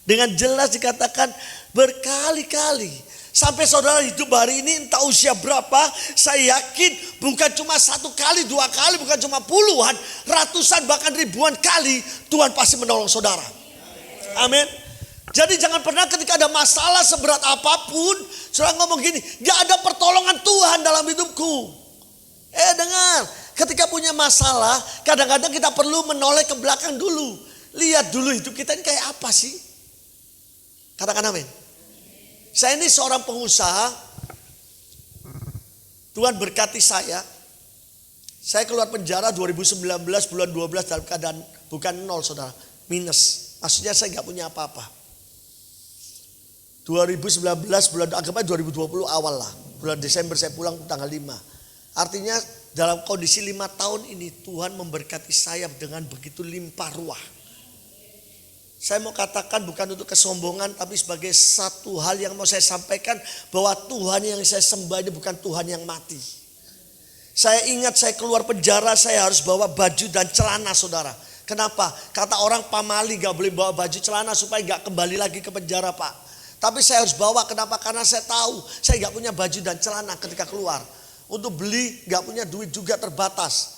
Speaker 3: Dengan jelas dikatakan berkali-kali. Sampai saudara hidup hari ini entah usia berapa, saya yakin bukan cuma 1 kali, 2 kali, bukan cuma puluhan, ratusan bahkan ribuan kali Tuhan pasti menolong saudara. Amin. Jadi jangan pernah ketika ada masalah seberat apapun, saudara ngomong gini, gak ada pertolongan Tuhan dalam hidupku. Dengar, ketika punya masalah, kadang-kadang kita perlu menoleh ke belakang dulu. Lihat dulu hidup kita ini kayak apa sih? Katakan amin. Saya ini seorang pengusaha. Tuhan berkati saya. Saya keluar penjara 2019 bulan 12 dalam keadaan bukan nol saudara, minus. Maksudnya saya gak punya apa-apa. 2019 bulan, anggapnya 2020 awal lah. Bulan Desember saya pulang tanggal 5. Artinya dalam kondisi 5 tahun ini Tuhan memberkati saya dengan begitu limpah ruah. Saya mau katakan bukan untuk kesombongan, tapi sebagai satu hal yang mau saya sampaikan, bahwa Tuhan yang saya sembah ini bukan Tuhan yang mati. Saya ingat saya keluar penjara, saya harus bawa baju dan celana saudara. Kenapa? Kata orang pamali gak boleh bawa baju celana supaya gak kembali lagi ke penjara pak. Tapi saya harus bawa, kenapa? Karena saya tahu saya gak punya baju dan celana ketika keluar. Untuk beli gak punya duit juga terbatas.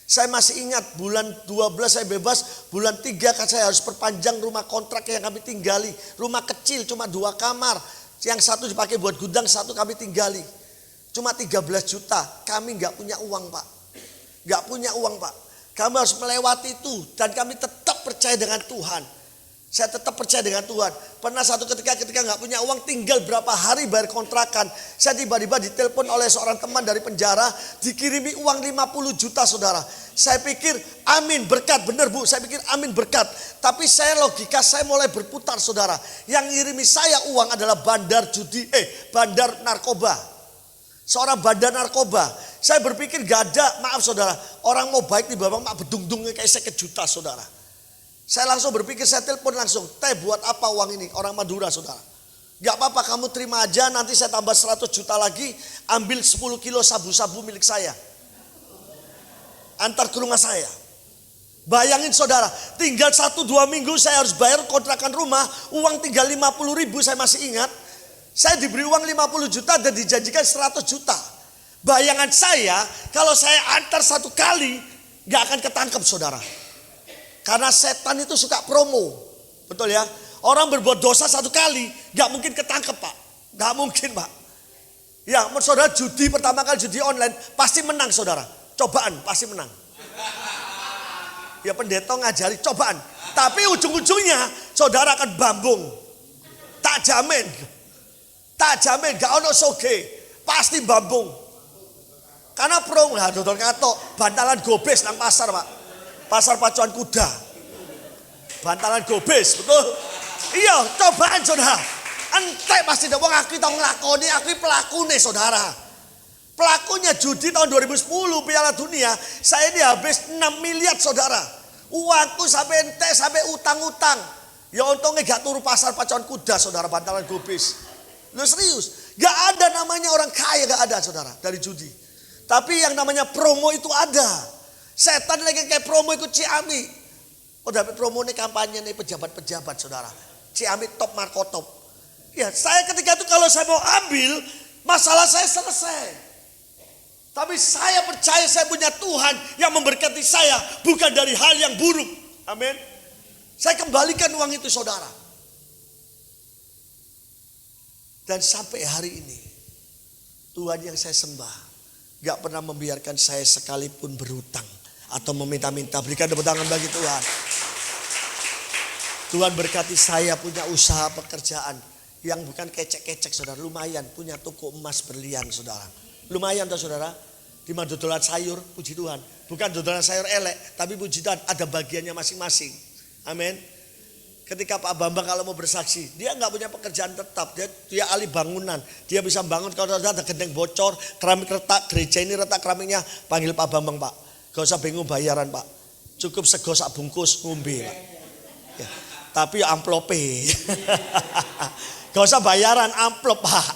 Speaker 3: Saya masih ingat bulan 12 saya bebas, bulan 3 kan saya harus perpanjang rumah kontrak yang kami tinggali. Rumah kecil cuma 2 kamar, yang satu dipakai buat gudang, satu kami tinggali. Cuma 13 juta, kami gak punya uang pak. Gak punya uang pak. Kami harus melewati itu dan kami tetap percaya dengan Tuhan. Saya tetap percaya dengan Tuhan. Pernah satu ketika gak punya uang, tinggal berapa hari bayar kontrakan, saya tiba-tiba ditelepon oleh seorang teman dari penjara, dikirimi uang 50 juta saudara. Saya pikir amin berkat, benar bu, saya pikir amin berkat. Tapi logika saya mulai berputar saudara. Yang ngirimi saya uang adalah bandar narkoba. Seorang bandar narkoba. Saya berpikir gak ada, maaf saudara, orang mau baik di bawah mak bedung-dungnya kayak 1 juta saudara. Saya langsung berpikir, saya telepon langsung, teh buat apa uang ini? Orang Madura saudara. Gak apa-apa kamu terima aja, nanti saya tambah 100 juta lagi, ambil 10 kilo sabu-sabu milik saya. Antar ke rumah saya. Bayangin saudara, tinggal 1-2 minggu saya harus bayar kontrakan rumah, uang tinggal 50 ribu saya masih ingat. Saya diberi uang 50 juta dan dijanjikan 100 juta. Bayangan saya, kalau saya antar 1 kali, gak akan ketangkep saudara. Karena setan itu suka promo. Betul ya. Orang berbuat dosa 1 kali gak mungkin ketangkep pak. Gak mungkin pak. Ya saudara, judi pertama kali judi online pasti menang saudara. Cobaan pasti menang. Ya pendeta ngajari cobaan. Tapi ujung-ujungnya saudara akan bambung. Tak jamin. Gak ono soge. Pasti bambung. Karena promo. Nah dodol katok. Bantalan gobes nang pasar pak. Pasar pacuan kuda. Bantalan gobes, betul? Iya, cobaan saudara. Entek pasti wong aku tau nglakoni, aku pelaku nih saudara. Pelakunya judi tahun 2010 Piala Dunia, saya ini habis 6 miliar saudara. Uangku sampai entek, sampai utang-utang. Ya untungnya gak turu pasar pacuan kuda saudara, bantalan gobis. Lu serius, gak ada namanya orang kaya, gak ada saudara dari judi. Tapi yang namanya promo itu ada. Setan lagi kayak promo ikut Ciami. Oh dapat promo nih kampanye nih pejabat-pejabat saudara. Ciami top Marco top. Ya saya ketika itu kalau saya mau ambil, masalah saya selesai. Tapi saya percaya saya punya Tuhan yang memberkati saya, bukan dari hal yang buruk. Amin. Saya kembalikan uang itu saudara. Dan sampai hari ini Tuhan yang saya sembah gak pernah membiarkan saya sekalipun berhutang atau meminta-minta. Berikan tepuk tangan bagi Tuhan. Tuhan berkati saya punya usaha pekerjaan yang bukan kecek-kecek saudara. Lumayan punya toko emas berlian saudara. Lumayan toh saudara. Di mana dodolan sayur, puji Tuhan. Bukan dodolan sayur elek, tapi puji Tuhan ada bagiannya masing-masing. Amin. Ketika Pak Bambang kalau mau bersaksi, dia nggak punya pekerjaan tetap, dia ahli bangunan. Dia bisa bangun kalau ada genteng bocor, keramik retak, gereja ini retak keramiknya, panggil Pak Bambang Pak. Gak usah bingung bayaran Pak. Cukup sego sak bungkus ngombe Pak. Ya, tapi amplope. Gak usah bayaran, amplop Pak.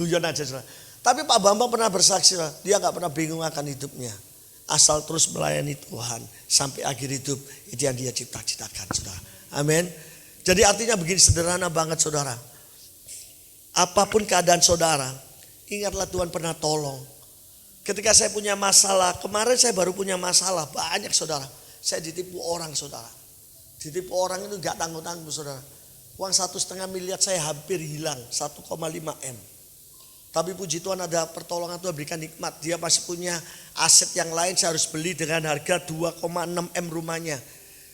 Speaker 3: Guyon aja saudara. Tapi Pak Bambang pernah bersaksi, dia gak pernah bingung akan hidupnya. Asal terus melayani Tuhan sampai akhir hidup, itu yang dia cita-citakan saudara. Amin. Jadi artinya begini sederhana banget saudara. Apapun keadaan saudara, ingatlah Tuhan pernah tolong. Ketika saya punya masalah, kemarin saya baru punya masalah banyak saudara. Saya ditipu orang saudara. Ditipu orang itu gak tanggung-tanggung saudara. Uang 1,5 miliar saya hampir hilang, 1,5 M. Tapi puji Tuhan ada pertolongan Tuhan berikan nikmat. Dia masih punya aset yang lain, saya harus beli dengan harga 2,6 M rumahnya.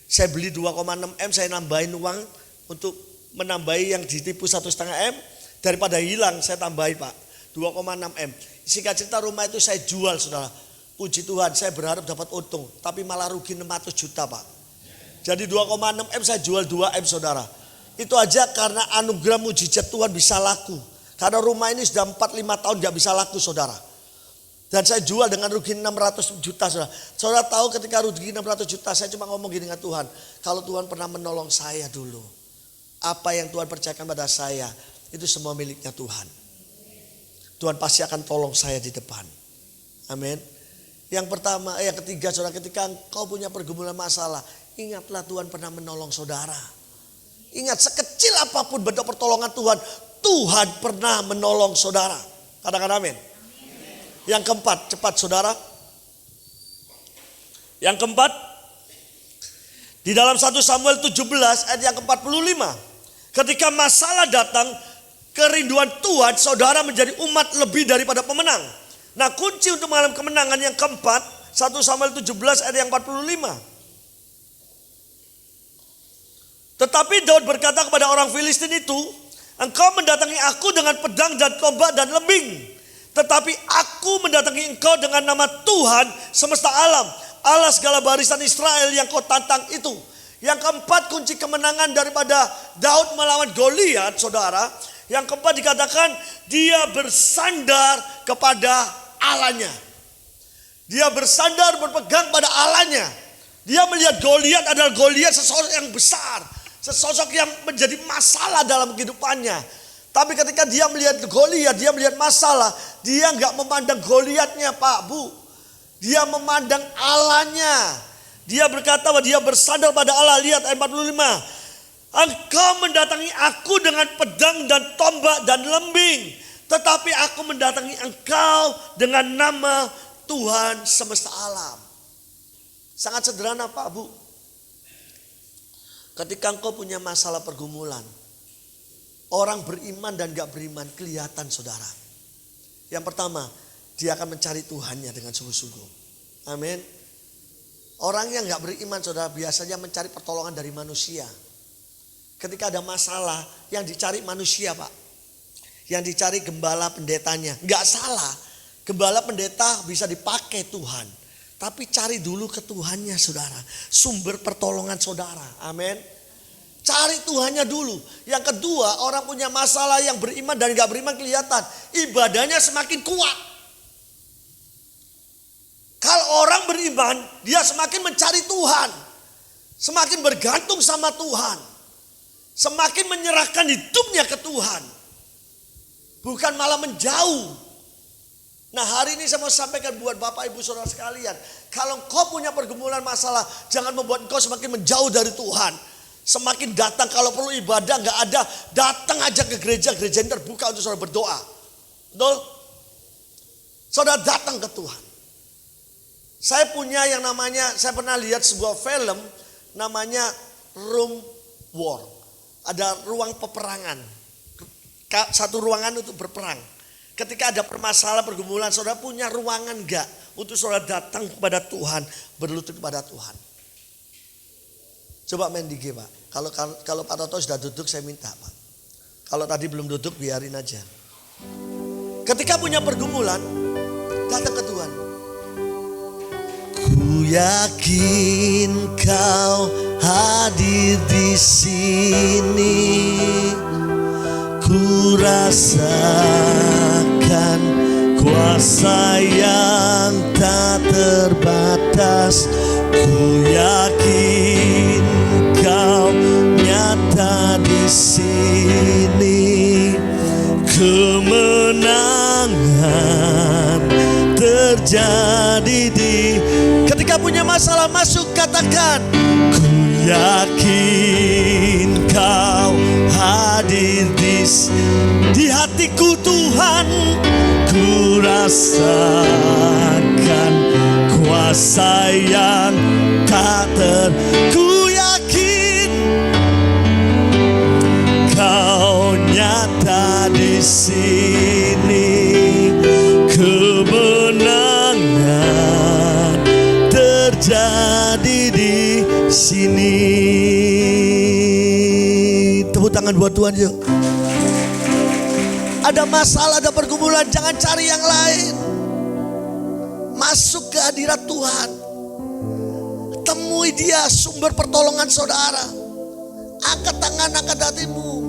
Speaker 3: Saya beli 2,6 M, saya nambahin uang untuk menambahi yang ditipu 1,5 M. Daripada hilang saya tambahin Pak, 2,6 M. Singkat cerita rumah itu saya jual saudara. Puji Tuhan saya berharap dapat untung, tapi malah rugi 600 juta Pak. Jadi 2,6 M saya jual 2 M saudara. Itu aja karena anugerah mujizat Tuhan bisa laku. Karena rumah ini sudah 4-5 tahun gak bisa laku saudara. Dan saya jual dengan rugi 600 juta saudara. Saudara tahu ketika rugi 600 juta saya cuma ngomong gini dengan Tuhan. Kalau Tuhan pernah menolong saya dulu. Apa yang Tuhan percayakan pada saya. Itu semua miliknya Tuhan. Tuhan pasti akan tolong saya di depan. Amin. Yang pertama, yang ketiga saudara, ketika engkau punya pergumulan masalah. Ingatlah Tuhan pernah menolong saudara. Ingat sekecil apapun bentuk pertolongan Tuhan. Tuhan pernah menolong saudara. Katakan amin. Yang keempat, cepat saudara. Yang keempat, di dalam 1 Samuel 17 ayat yang ke-45. Ketika masalah datang, kerinduan Tuhan, saudara menjadi umat lebih daripada pemenang. Nah kunci untuk mengalami kemenangan yang keempat, 1 Samuel 17 ayat yang 45. Tetapi Daud berkata kepada orang Filistin itu, engkau mendatangi aku dengan pedang dan tombak dan lembing. Tetapi aku mendatangi engkau dengan nama Tuhan semesta alam, Allah segala barisan Israel yang kau tantang itu. Yang keempat kunci kemenangan daripada Daud melawan Goliat saudara. Yang keempat dikatakan dia bersandar kepada Allahnya. Dia bersandar berpegang pada Allahnya. Dia melihat Goliat adalah Goliat sesosok yang besar. Sesosok yang menjadi masalah dalam kehidupannya. Tapi ketika dia melihat Goliat, dia melihat masalah. Dia enggak memandang Goliatnya Pak Bu. Dia memandang Allahnya. Dia berkata bahwa dia bersandar pada Allah. Lihat ayat 45. Engkau mendatangi aku dengan pedang dan tombak dan lembing. Tetapi aku mendatangi engkau dengan nama Tuhan semesta alam. Sangat sederhana Pak Bu. Ketika engkau punya masalah pergumulan, orang beriman dan gak beriman kelihatan saudara. Yang pertama, dia akan mencari Tuhannya dengan sungguh-sungguh. Amin. Orang yang gak beriman saudara biasanya mencari pertolongan dari manusia. Ketika ada masalah yang dicari manusia Pak. Yang dicari gembala pendetanya. Gak salah, gembala pendeta bisa dipakai Tuhan. Tapi cari dulu ke Tuhannya saudara. Sumber pertolongan saudara. Amin. Cari Tuhannya dulu. Yang kedua, orang punya masalah yang beriman dan gak beriman kelihatan. Ibadahnya semakin kuat. Kalau orang beriman, dia semakin mencari Tuhan. semakin bergantung sama Tuhan, semakin menyerahkan hidupnya ke Tuhan, bukan malah menjauh. Nah, hari ini saya mau sampaikan buat Bapak Ibu Saudara sekalian, kalau engkau punya pergumulan masalah, jangan membuat engkau semakin menjauh dari Tuhan. Semakin datang, kalau perlu ibadah nggak ada, datang aja ke gereja ini terbuka untuk saudara berdoa. Betul? Saudara datang ke Tuhan. Saya punya yang namanya, saya pernah lihat sebuah film namanya Room War. Ada ruang peperangan. Satu ruangan untuk berperang. Ketika ada permasalahan pergumulan, saudara punya ruangan enggak untuk saudara datang kepada Tuhan, berlutut kepada Tuhan. Coba main di G, Pak. Kalau Pak Toto sudah duduk, saya minta, Pak. Kalau tadi belum duduk, biarin aja. Ketika punya pergumulan, datang ke Tuhan. Ku yakin Kau hadir di sini. Ku rasakan kuasa yang tak terbatas. Ku yakin Kau nyata di sini. Kemenangan terjadi di ketika punya masalah masuk katakan ku yakin Kau hadir di hatiku Tuhan, ku rasakan kuasa yang tak ku yakin Kau nyata di sini. Kemenangan terjadi di sini. Tepuk tangan buat Tuhan yuk. Ada masalah, ada pergumulan, jangan cari yang lain. Masuk ke hadirat Tuhan. Temui Dia, sumber pertolongan saudara. Angkat tangan, angkat hatimu.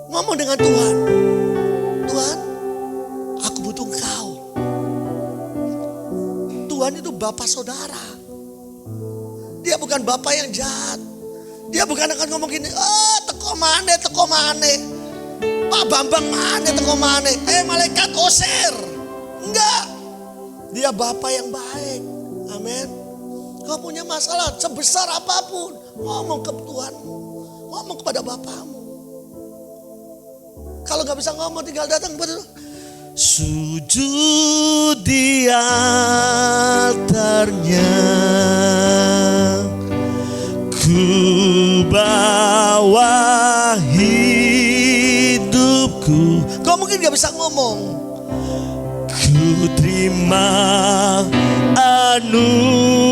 Speaker 3: Ngomong dengan Tuhan. Tuhan, aku butuh Engkau. Tuhan itu Bapa saudara. Dia bukan Bapa yang jahat. Dia bukan akan ngomong gini, teko mane. Pak Bambang mana teko mane. Malaikat osir. Enggak. Dia Bapa yang baik. Amin. Kau punya masalah sebesar apapun, ngomong ke Tuhanmu. Ngomong kepada Bapamu. Kalau gak bisa ngomong tinggal datang kepada sujud di altarnya. Ku bawa hidupku. Kau mungkin gak bisa ngomong. Ku terima anugerahnya.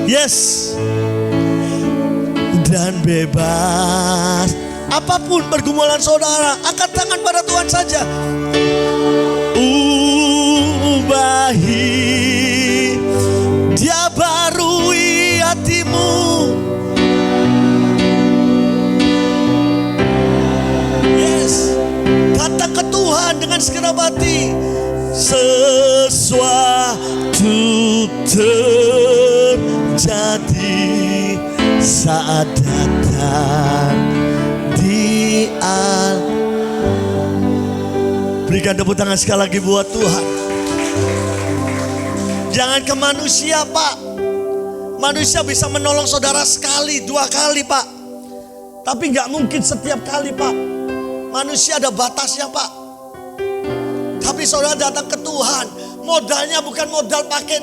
Speaker 3: Yes. Dan bebas. Apapun pergumulan saudara, angkat tangan pada Tuhan saja. Ubahi, Dia barui hatimu. Yes, datang ke Tuhan dengan segenap hati. Sesuatu terjadi saat datang di Berikan tepuk tangan sekali lagi buat Tuhan. Jangan ke manusia, Pak. Manusia bisa menolong saudara sekali, 2 kali, Pak. Tapi gak mungkin setiap kali, Pak. Manusia ada batasnya, Pak. Tapi saudara datang ke Tuhan, modalnya bukan modal pakai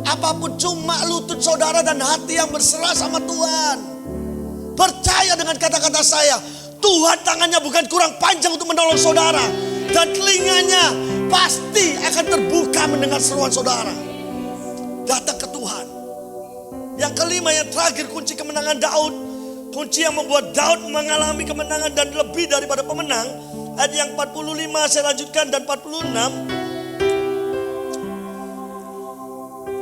Speaker 3: apapun, cuma lutut saudara dan hati yang berserah sama Tuhan. Percaya dengan kata-kata saya, Tuhan tangannya bukan kurang panjang untuk menolong saudara. Dan telinganya pasti akan terbuka mendengar seruan saudara. Datang ke Tuhan. Yang kelima, yang terakhir, kunci kemenangan Daud. Kunci yang membuat Daud mengalami kemenangan dan lebih daripada pemenang. Ayat yang 45 saya lanjutkan dan 46.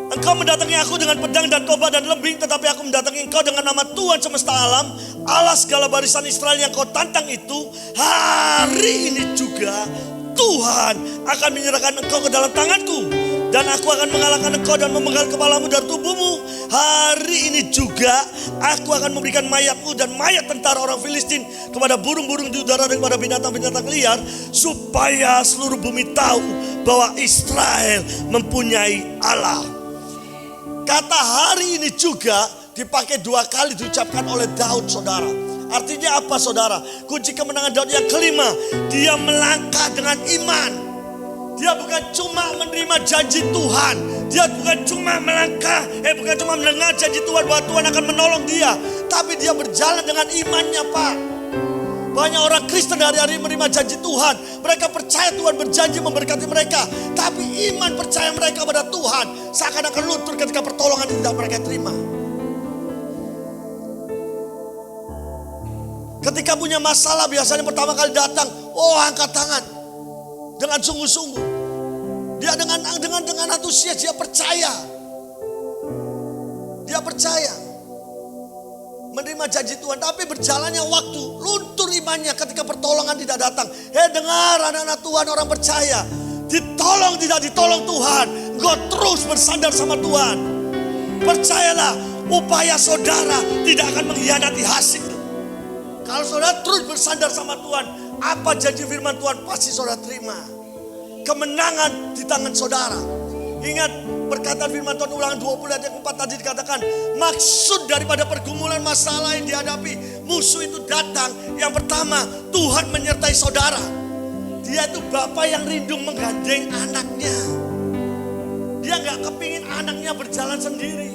Speaker 3: Engkau mendatangi aku dengan pedang dan tombak dan lembing, tetapi aku mendatangi engkau dengan nama Tuhan semesta alam, Allah segala barisan Israel yang kau tantang itu. Hari ini juga Tuhan akan menyerahkan engkau ke dalam tanganku, Dan aku akan mengalahkan engkau dan memenggal kepalamu dari tubuhmu. Hari ini juga aku akan memberikan mayatmu dan mayat tentara orang Filistin kepada burung-burung di udara dan kepada binatang-binatang liar, supaya seluruh bumi tahu bahwa Israel mempunyai Allah. Kata hari ini juga dipakai 2 kali diucapkan oleh Daud, saudara. Artinya apa, saudara? Kunci kemenangan Daud yang kelima, dia melangkah dengan iman. Dia bukan cuma menerima janji Tuhan. Dia bukan cuma bukan cuma mendengar janji Tuhan bahwa Tuhan akan menolong dia, tapi dia berjalan dengan imannya, Pak. Banyak orang Kristen hari-hari menerima janji Tuhan. Mereka percaya Tuhan berjanji memberkati mereka, tapi iman percaya mereka pada Tuhan seakan-akan luntur ketika pertolongan tidak mereka terima. Ketika punya masalah biasanya pertama kali datang, angkat tangan dengan sungguh-sungguh. Dia dengan antusias, dia percaya. Dia percaya menerima janji Tuhan, tapi berjalannya waktu, luntur imannya ketika pertolongan tidak datang. Dengar anak-anak Tuhan, orang percaya, ditolong tidak ditolong Tuhan, engkau terus bersandar sama Tuhan. Percayalah, upaya saudara tidak akan mengkhianati hasil. Kalau saudara terus bersandar sama Tuhan, apa janji firman Tuhan pasti saudara terima. Kemenangan di tangan saudara. Ingat perkataan firman Tuhan Ulangan 20 ayat yang 4 tadi dikatakan, maksud daripada pergumulan masalah yang dihadapi musuh itu datang. Yang pertama, Tuhan menyertai saudara. Dia itu Bapa yang rindu menggandeng anaknya. Dia gak kepingin anaknya berjalan sendiri.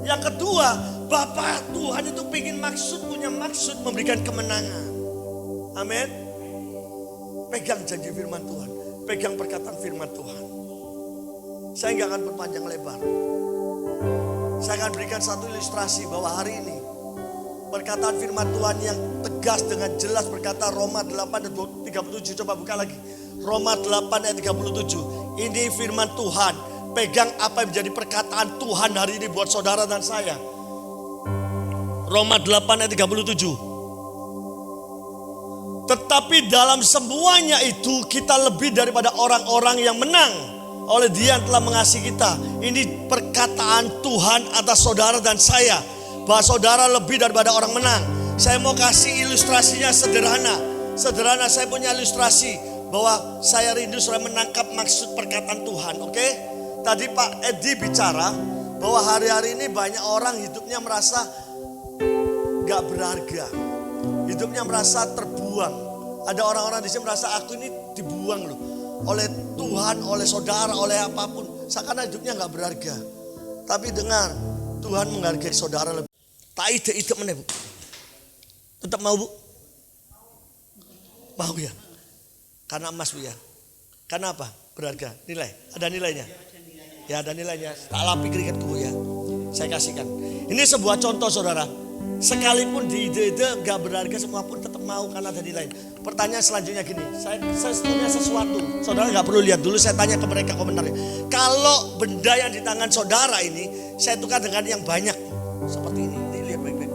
Speaker 3: Yang kedua, Bapa Tuhan itu punya maksud memberikan kemenangan. Amin. Pegang janji firman Tuhan, pegang perkataan firman Tuhan. Saya nggak akan berpanjang lebar. Saya akan berikan satu ilustrasi bahwa hari ini perkataan firman Tuhan yang tegas dengan jelas berkata, Roma 8 ayat 37. Coba buka lagi. Roma 8 ayat 37. Ini firman Tuhan. Pegang apa yang menjadi perkataan Tuhan hari ini buat saudara dan saya. Roma 8 ayat 37. Tetapi dalam semuanya itu kita lebih daripada orang-orang yang menang oleh Dia yang telah mengasihi kita. Ini perkataan Tuhan atas saudara dan saya, bahwa saudara lebih daripada orang menang. Saya mau kasih ilustrasinya sederhana. Saya punya ilustrasi bahwa saya rindu saudara menangkap maksud perkataan Tuhan. Oke? Tadi Pak Edi bicara bahwa hari-hari ini banyak orang hidupnya merasa gak berharga. Hidupnya merasa terbuang. Ada orang-orang di sini merasa aku ini dibuang loh. Oleh Tuhan, oleh saudara, oleh apapun. Seakan hidupnya gak berharga. Tapi dengar, Tuhan menghargai saudara lebih. Tak ide meneh Bu. Tetap mau Bu? Mau ya? Karena emas Bu ya. Karena apa? Berharga, nilai. Ada nilainya? Ya ada nilainya. Tak lapi keringatku ya. Saya kasihkan. Ini sebuah contoh saudara. Sekalipun di ide-ide gak berharga semua pun tetap mau karena ada nilai. Pertanyaan selanjutnya gini. Saya punya sesuatu. Saudara gak perlu lihat dulu, saya tanya ke mereka komentarnya. Kalau benda yang di tangan saudara ini saya tukar dengan yang banyak. Seperti ini. Lihat baik-baik.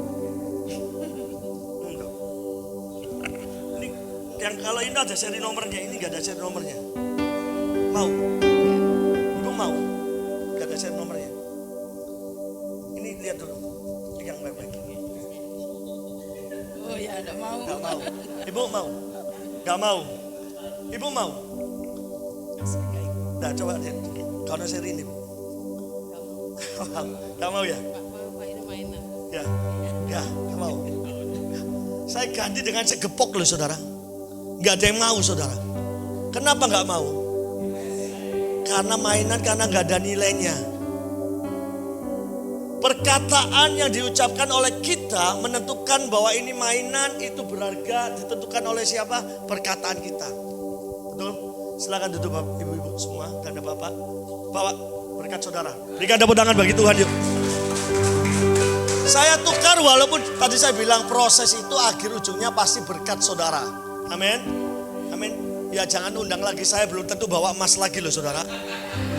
Speaker 3: Ini yang kalau ini ada seri nomornya, ini gak ada seri nomornya. Mau? Ibu mau? Gak ada seri nomornya. Ini lihat dulu. Pegang baik-baik.
Speaker 2: Oh ya, enggak mau.
Speaker 3: Gak mau. Ibu mau? Gak mau. Ibu mau? Nah coba lihat. Kalau seri ini. Gak mau ya?
Speaker 2: Pak ini mainan.
Speaker 3: Ya. Gak mau. Saya ganti dengan segepok loh saudara. Gak ada yang mau saudara. Kenapa gak mau? Karena mainan, karena gak ada nilainya. Perkataan yang diucapkan oleh kita menentukan bahwa ini mainan, itu berharga, ditentukan oleh siapa? Perkataan kita. Betul? Silakan duduk Bapak, Ibu-ibu semua, ganda Bapak. Bawa berkat saudara. Berikan tepuk tangan bagi Tuhan yuk. Saya tukar walaupun tadi saya bilang proses itu akhir ujungnya pasti berkat saudara. Amin. Amin. Ya jangan undang lagi, saya belum tentu bawa emas lagi loh saudara.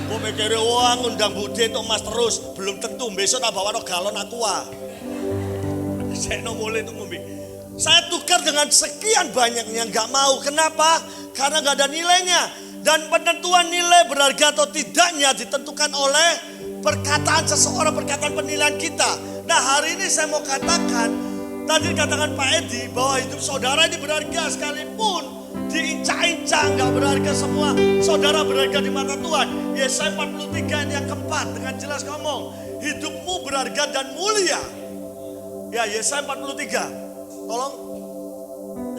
Speaker 3: Gue mikirin uang undang Budi itu emas terus. Belum tentu besok tak bawa galon aqua. Saya mulai itu ngombe. Saya tukar dengan sekian banyaknya gak mau. Kenapa? Karena gak ada nilainya. Dan penentuan nilai berharga atau tidaknya ditentukan oleh perkataan seseorang, perkataan penilaian kita. Nah, hari ini saya mau katakan, tadi katakan Pak Edi bahwa hidup saudara ini berharga, sekalipun diincang-incang gak berharga semua. Saudara berharga di mata Tuhan. Yesaya 43 yang keempat dengan jelas ngomong, hidupmu berharga dan mulia. Ya, Yesaya 43. Tolong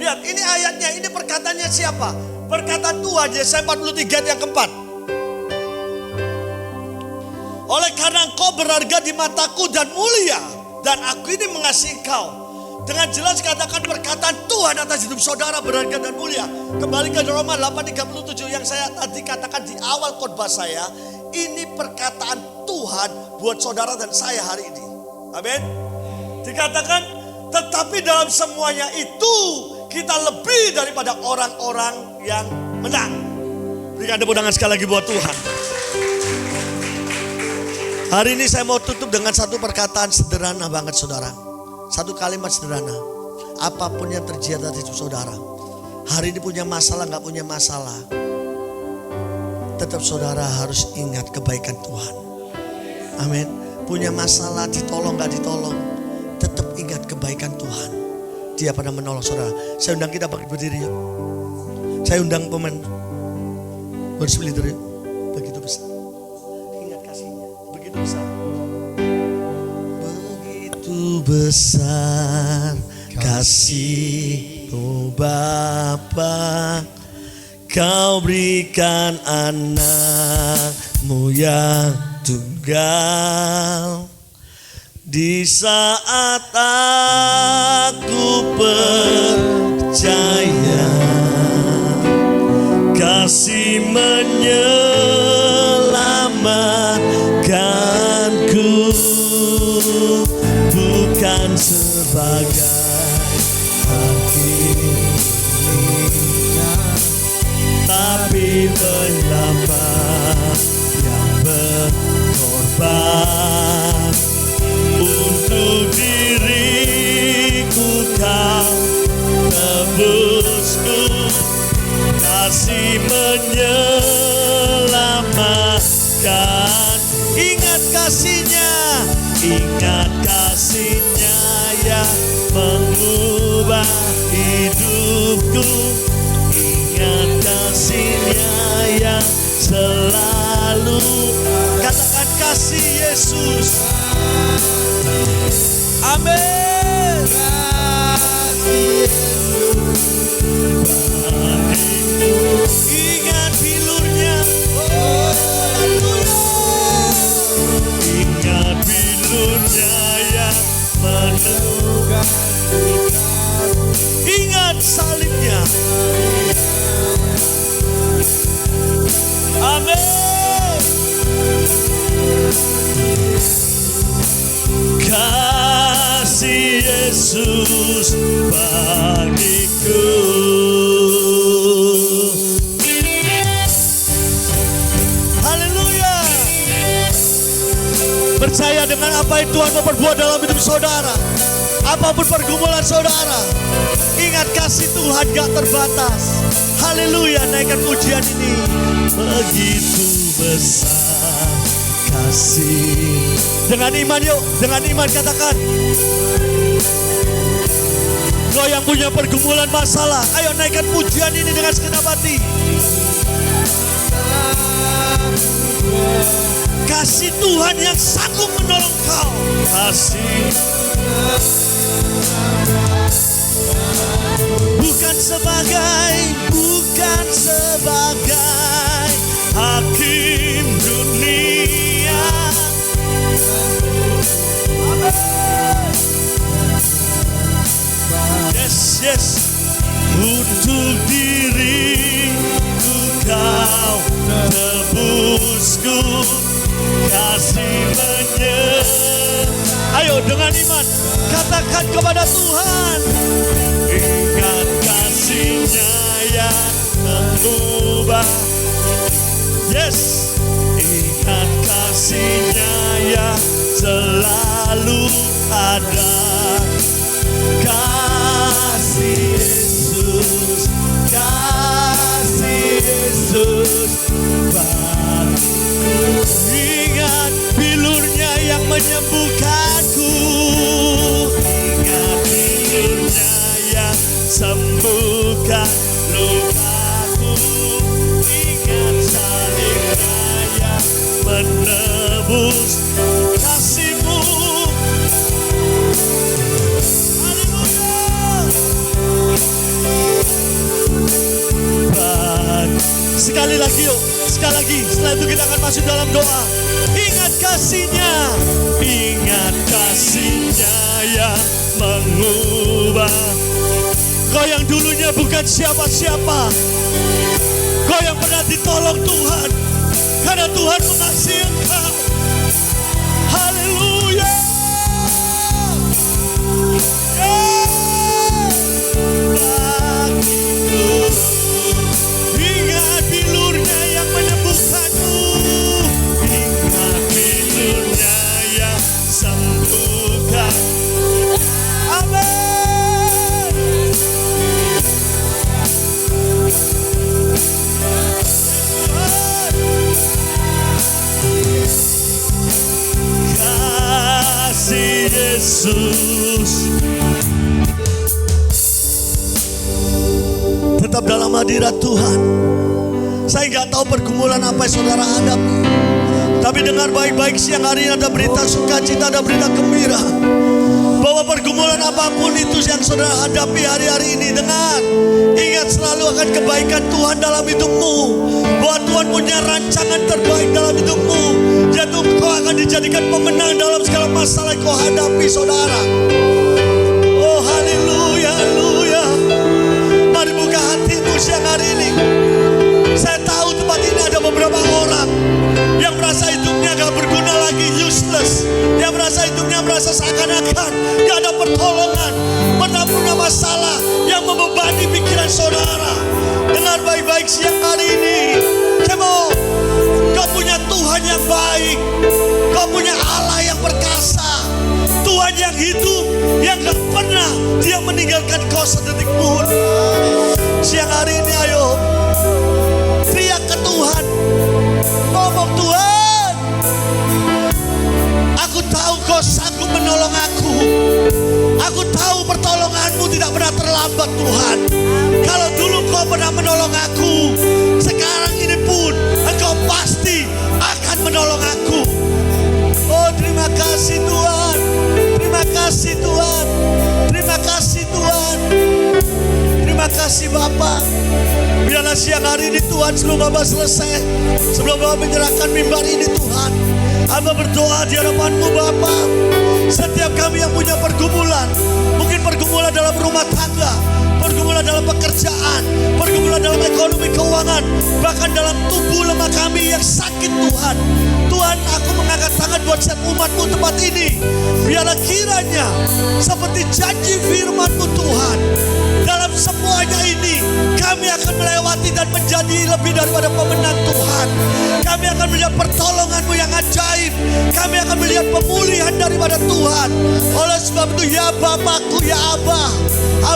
Speaker 3: lihat, ini ayatnya, ini perkataannya siapa? Perkataan Tuhan, Yesaya 43 yang keempat. Oleh karena engkau berharga di mataku dan mulia, dan aku ini mengasihi engkau. Dengan jelas katakan perkataan Tuhan atas hidup saudara berharga dan mulia. Kembali ke Roma 8:37 yang saya tadi katakan di awal khotbah saya. Ini perkataan Tuhan buat saudara dan saya hari ini. Amin. Dikatakan, tetapi dalam semuanya itu kita lebih daripada orang-orang yang menang. Berikan tepuk tangan sekali lagi buat Tuhan. Hari ini saya mau tutup dengan satu perkataan sederhana banget saudara. Satu kalimat sederhana. Apapun yang terjadi di hidup saudara, hari ini punya masalah gak punya masalah, tetap saudara harus ingat kebaikan Tuhan. Amin. Punya masalah ditolong gak ditolong, tetap ingat kebaikan Tuhan. Dia pernah menolong saudara. Saya undang kita berdiri yuk. Saya undang pemain bersih yuk. Begitu besar. Ingat kasihnya. Begitu besar. Begitu besar kasih-Mu Bapa. Kau berikan anak-Mu yang tunggal. Di saat aku percaya, kasih menyelamatkanku, bukan sebagai hakim, tapi penyelamat yang berkorban. Untuk diriku kau tebusku, kasih menyelamatkan. Ingat kasihnya, ingat kasihnya yang mengubah hidupku. Ingat kasihnya yang selalu, katakan kasih Yesus. Amin. Ingat bilurnya, ingat bilurnya yang menegakkan. Ingat salibnya. Amin. Kasih Yesus bagiku. Haleluya. Percaya dengan apa yang Tuhan mau perbuat dalam hidup saudara. Apapun pergumulan saudara, ingat kasih Tuhan gak terbatas. Haleluya, naikkan pujian ini. Begitu besar kasih. Dengan iman yuk, dengan iman katakan. Kau yang punya pergumulan masalah, ayo naikkan pujian ini dengan segenap hati. Kasih Tuhan yang sanggup menolong kau. Kasih bukan sebagai hakim dunia. Yes, untuk diriku kau tebusku, kasih ayo dengan iman katakan kepada Tuhan, ingat kasihnya yang mengubah. Yes, ingat kasihnya yang selalu ada. Kasih Yesus, kasih kasih Yesus bagiku. Ingat bilurnya yang menyembuhkanku. Ingat bilurnya yang sembuhkan lukaku. Ingat salibnya yang menebus kasih-Mu. Sekali lagi yuk, sekali lagi. Setelah itu kita akan masuk dalam doa. Ingat kasih-Nya, ingat kasih-Nya yang mengubah. Kau yang dulunya bukan siapa-siapa, kau yang pernah ditolong Tuhan, karena Tuhan mengasihi engkau. Haleluya. Ingat bilurnya yang menyembuhkanmu. Ingat bilurnya yang sembuhkan. Amin. Kasih Yesus. Tetap dalam hadirat Tuhan. Saya nggak tahu pergumulan apa yang saudara hadapi, tapi dengar baik-baik, siang hari ini ada berita sukacita, ada berita gembira. Bahwa pergumulan apapun itu yang saudara hadapi hari-hari ini, dengar, ingat selalu akan kebaikan Tuhan dalam hidupmu. Bahwa Tuhan punya rancangan terbaik dalam hidupmu, yaitu kau akan dijadikan pemenang dalam segala masalah yang kau hadapi, saudara. Oh haleluya, haleluya. Mari buka hatimu siang hari ini. Saya tahu tempat ini ada beberapa orang yang merasa hidupnya gak berguna lagi, useless. Yang merasa hidupnya merasa seakan-akan gak ada pertolongan. Pernah punya masalah yang membebani pikiran saudara. Dengar baik-baik siang hari ini. Come on. Kau punya Tuhan yang baik. Kau punya Allah yang perkasa. Tuhan yang hidup, yang gak pernah Dia meninggalkan kau sedetik pun. Siang hari ini ayo teriak ke Tuhan, ngomong, Tuhan, aku tahu kau sanggup menolong aku. Aku tahu pertolonganmu tidak pernah terlambat, Tuhan. Kalau dulu kau pernah menolong aku, sekarang ini pun engkau pasti akan menolong aku. Oh terima kasih Tuhan. Terima kasih Tuhan. Terima kasih Tuhan. Terima kasih Bapa. Biarlah siang hari ini Tuhan, sebelum Bapa selesai, sebelum Bapa menyerahkan mimbar ini Tuhan, Hamba berdoa di hadapan-Mu Bapa. Setiap kami yang punya pergumulan, mungkin pergumulan dalam rumah tangga, pergumulan dalam pekerjaan, pergumulan dalam ekonomi keuangan, bahkan dalam tubuh lemah kami yang sakit Tuhan. Tuhan, aku mengangkat tangan buat setiap umat-Mu tempat ini. Biarlah kiranya seperti janji firman-Mu Tuhan, dalam semuanya ini kami akan melewati dan menjadi lebih daripada pemenang Tuhan. Kami akan melihat pertolongan-Mu yang ajaib. Kami akan melihat pemulihan daripada Tuhan. Oleh sebab itu ya Bapakku, ya Abah,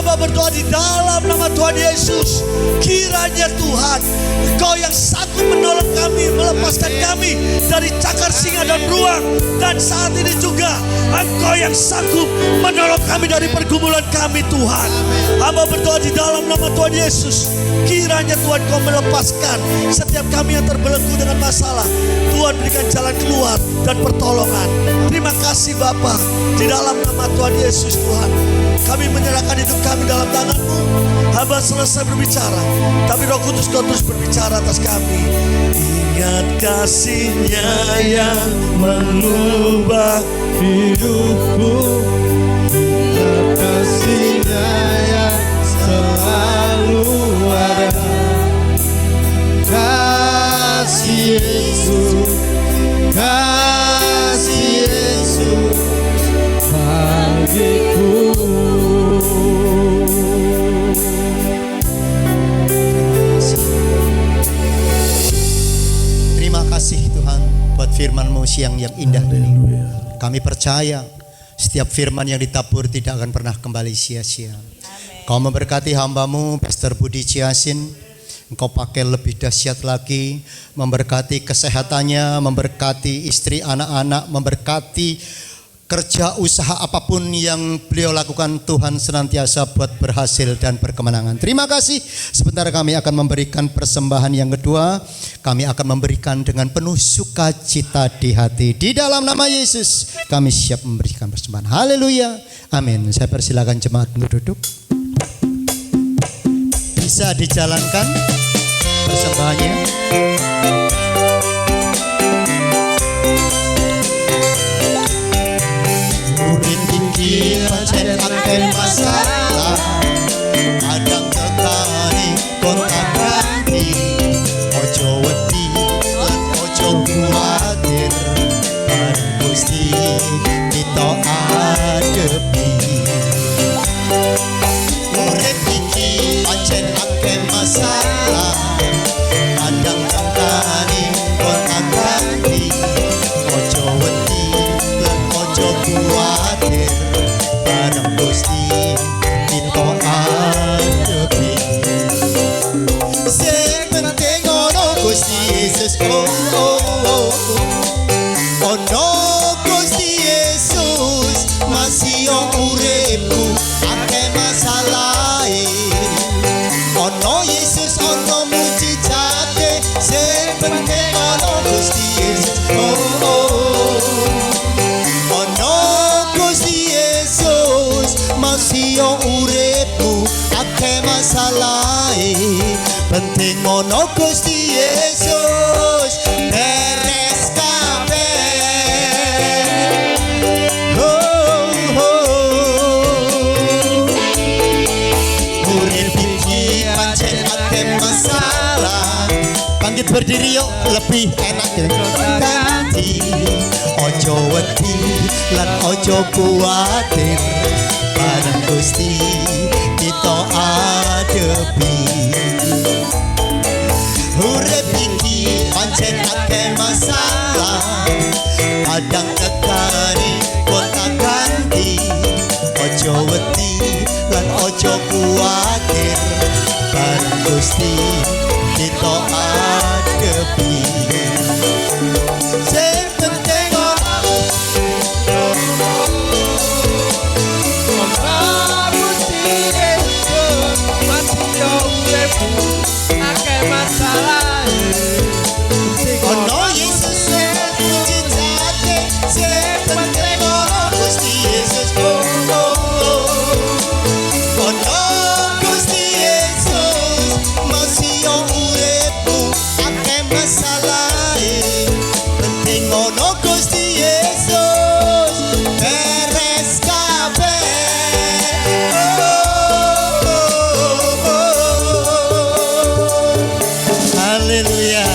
Speaker 3: Abah berdoa di dalam nama Tuhan Yesus. Kiranya Tuhan, Engkau yang sanggup menolong kami, melepaskan kami dari cakar singa dan beruang. Dan saat ini juga Engkau yang sanggup menolong kami dari pergumulan kami Tuhan. Abah berdoa di dalam nama Tuhan Yesus. Kiranya Tuhan Kau melepaskan setiap kami yang terbelenggu dengan masalah. Tuhan berikan jalan keluar dan pertolongan. Terima kasih Bapa. Di dalam nama Tuhan Yesus Tuhan, kami menyerahkan hidup kami dalam tangan-Mu. Hamba selesai berbicara, tapi Roh Kudus Kau terus berbicara atas kami. Ingat kasih-Nya yang mengubah hidupku.
Speaker 2: Ingat kasih-Nya yang selalu ada. Kasih Yesus, kasih Yesus bagiku.
Speaker 1: Terima kasih Tuhan buat firman-Mu siang yang indah ini. Kami percaya setiap firman yang ditabur tidak akan pernah kembali sia-sia. Kau memberkati hamba-Mu Pastor Budi Ciasin, Engkau pakai lebih dahsyat lagi, memberkati kesehatannya, memberkati istri anak-anak, memberkati kerja usaha apapun yang beliau lakukan. Tuhan senantiasa buat berhasil dan berkemenangan. Terima kasih. Sebentar kami akan memberikan persembahan yang kedua. Kami akan memberikan dengan penuh sukacita di hati. Di dalam nama Yesus kami siap memberikan persembahan. Haleluya. Amin. Saya persilakan jemaat untuk duduk. Bisa dijalankan persembahannya. Urip iki pancen akeh masalah, kadang tekani kontak ganti. Ojo wedi lan ojo kuwatir, bareng Gusti kita adepi. Urip iki pancen akeh masalah, kadang tekani kontak ganti. Ojo wedi lan ojo kuwatir, bareng Gusti kita adepi. Sing penting ono Gusti Yesus, oh oh oh. Ono Gusti Yesus masih uripku, akeh masalahe. Ono Yesus ono mujizate, sing penting ono Gusti Yesus, oh oh. Ono Gusti Yesus masih uripku, akeh masalahe. Penting ono Gusti Yesus, beres kabeh. Oh, oh. Urip iki pancen akeh masalah. Bangkit berdiri yuk, lebih enak ganti. Ojo wedi lan ojo kuwatir, bareng Gusti kita adepi. Urip iki pancen akeh masalah, kadang tekani kontak ganti. Ojo wedi lan ojo kuwatir, bareng Gusti kita adepi. Sing penting ono Yesus mujizate, sing penting ono Gusti Yesus, oh oh. Ono Gusti Yesus masih uripku, akeh masalahe. Penting ono Gusti Yesus, beres kabeh. Haleluya.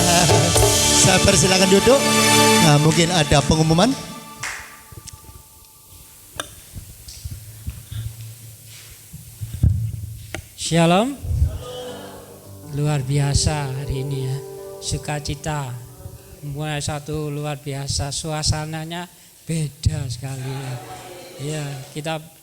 Speaker 1: Saya persilakan duduk. Nah, mungkin ada pengumuman.
Speaker 4: Shalom. Luar biasa hari ini ya. Sukacita. Mulai satu luar biasa, suasananya beda sekali ya. Ya,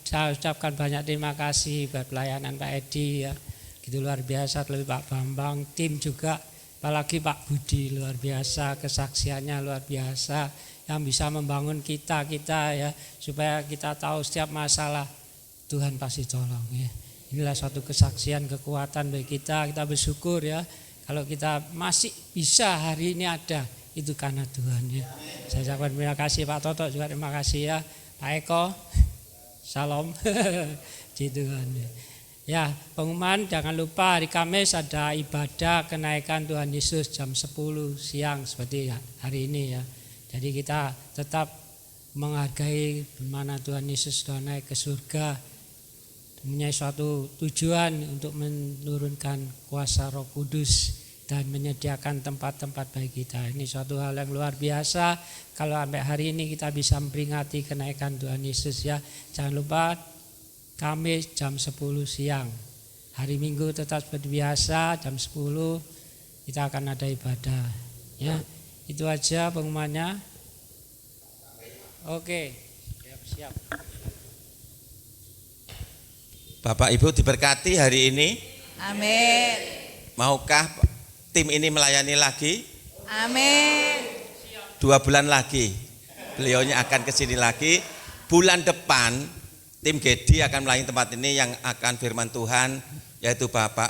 Speaker 4: saya ucapkan banyak terima kasih buat pelayanan Pak Edi ya. Gitu luar biasa, lebih Pak Bambang, tim juga, apalagi Pak Budi luar biasa, kesaksiannya luar biasa yang bisa membangun kita ya, supaya kita tahu setiap masalah Tuhan pasti tolong ya. Inilah suatu kesaksian, kekuatan bagi kita bersyukur ya. Kalau kita masih bisa hari ini ada, itu karena Tuhan ya. Saya ucapkan terima kasih Pak Toto juga terima kasih ya. Pak Eko, salam di Tuhan ya. Ya, pengumuman jangan lupa hari Kamis ada ibadah kenaikan Tuhan Yesus jam 10 siang seperti hari ini ya. Jadi kita tetap menghargai bagaimana Tuhan Yesus sudah naik ke surga, mempunyai suatu tujuan untuk menurunkan kuasa Roh Kudus dan menyediakan tempat-tempat bagi kita. Ini suatu hal yang luar biasa. Kalau sampai hari ini kita bisa memperingati kenaikan Tuhan Yesus ya. Jangan lupa Kamis jam 10 siang. Hari Minggu tetap seperti biasa jam 10 kita akan ada ibadah. Ya, itu aja pengumumannya. Oke, siap.
Speaker 2: Bapak Ibu diberkati hari ini.
Speaker 5: Amin.
Speaker 2: Maukah
Speaker 5: tim ini melayani lagi.
Speaker 6: Amin.
Speaker 5: 2 bulan lagi beliaunya akan ke sini lagi. Bulan depan tim Gedi akan melayani tempat ini yang akan firman Tuhan, yaitu Bapak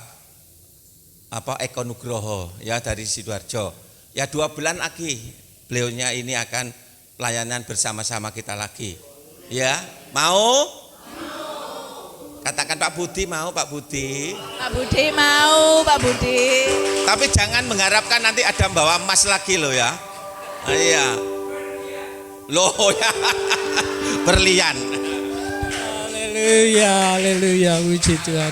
Speaker 5: Eko Nugroho ya dari Sidoarjo. Ya 2 bulan lagi beliaunya ini akan pelayanan bersama-sama kita lagi. Ya, mau? Katakan Pak Budi, mau Pak Budi?
Speaker 6: Pak Budi mau, Pak Budi.
Speaker 5: Tapi jangan mengharapkan nanti ada bawa emas lagi loh ya. Iya. Loh ya. Berlian.
Speaker 4: Haleluya, haleluya, puji Tuhan.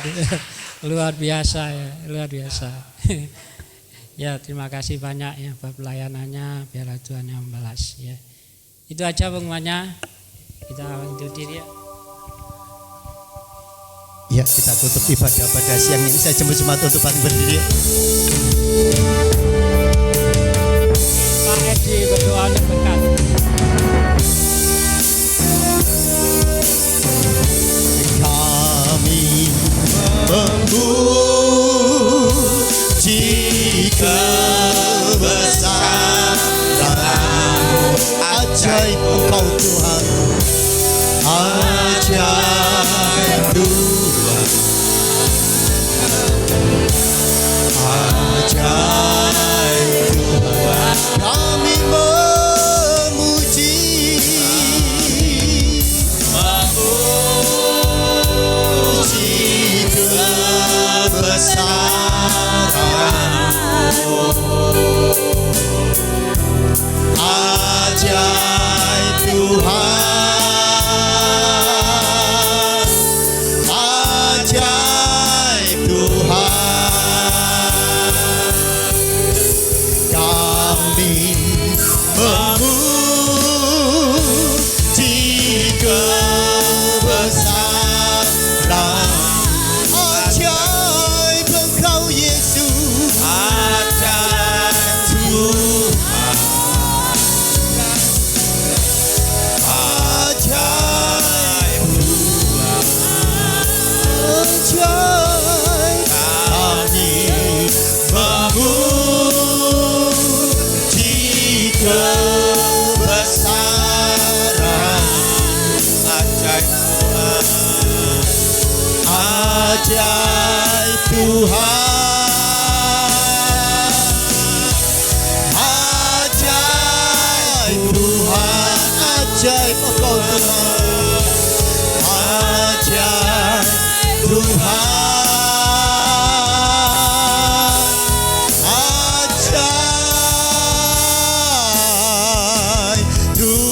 Speaker 4: Luar biasa ya, luar biasa. Ya, terima kasih banyak ya buat pelayanannya, biarlah Tuhan yang membalas ya. Itu aja pengumumannya. Kita undur diri ya.
Speaker 1: Ya, kita tutup ibadah pada siang ini. Saya jemput jemaat untuk bangkit berdiri.
Speaker 4: Pak Edi berdoa untuk berkat.
Speaker 1: Kami memuji kebesaran-Mu, ajaib Engkau Tuhan, ajaib Tuhan, ajaib Tuhan. Kami memuji kebesaran-Mu, ajaib Tuhan, ajaib Tuhan. Kami memuji kebesaran, ajaib Engkau Yesus,
Speaker 5: Ajaib Tuhan,
Speaker 1: ajaib Tuhan, ajaib. Kami memuji kebesaran,
Speaker 5: ajaib Tuhan,
Speaker 1: ajaib Tuhan, ajaib Tuhan, ajaib Engkau Tuhan, ajaib Tuhan, ajaib Tuhan.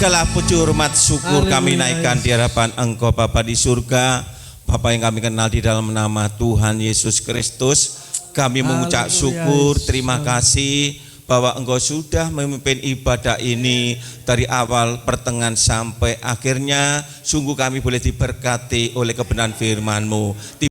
Speaker 5: segala puji hormat syukur kami naikkan di hadapan Engkau Bapa di surga, Bapa yang kami kenal di dalam nama Tuhan Yesus Kristus. Kami mengucap syukur, terima kasih bahwa Engkau sudah memimpin ibadah ini dari awal, pertengahan sampai akhirnya. Sungguh kami boleh diberkati oleh kebenaran firman-Mu.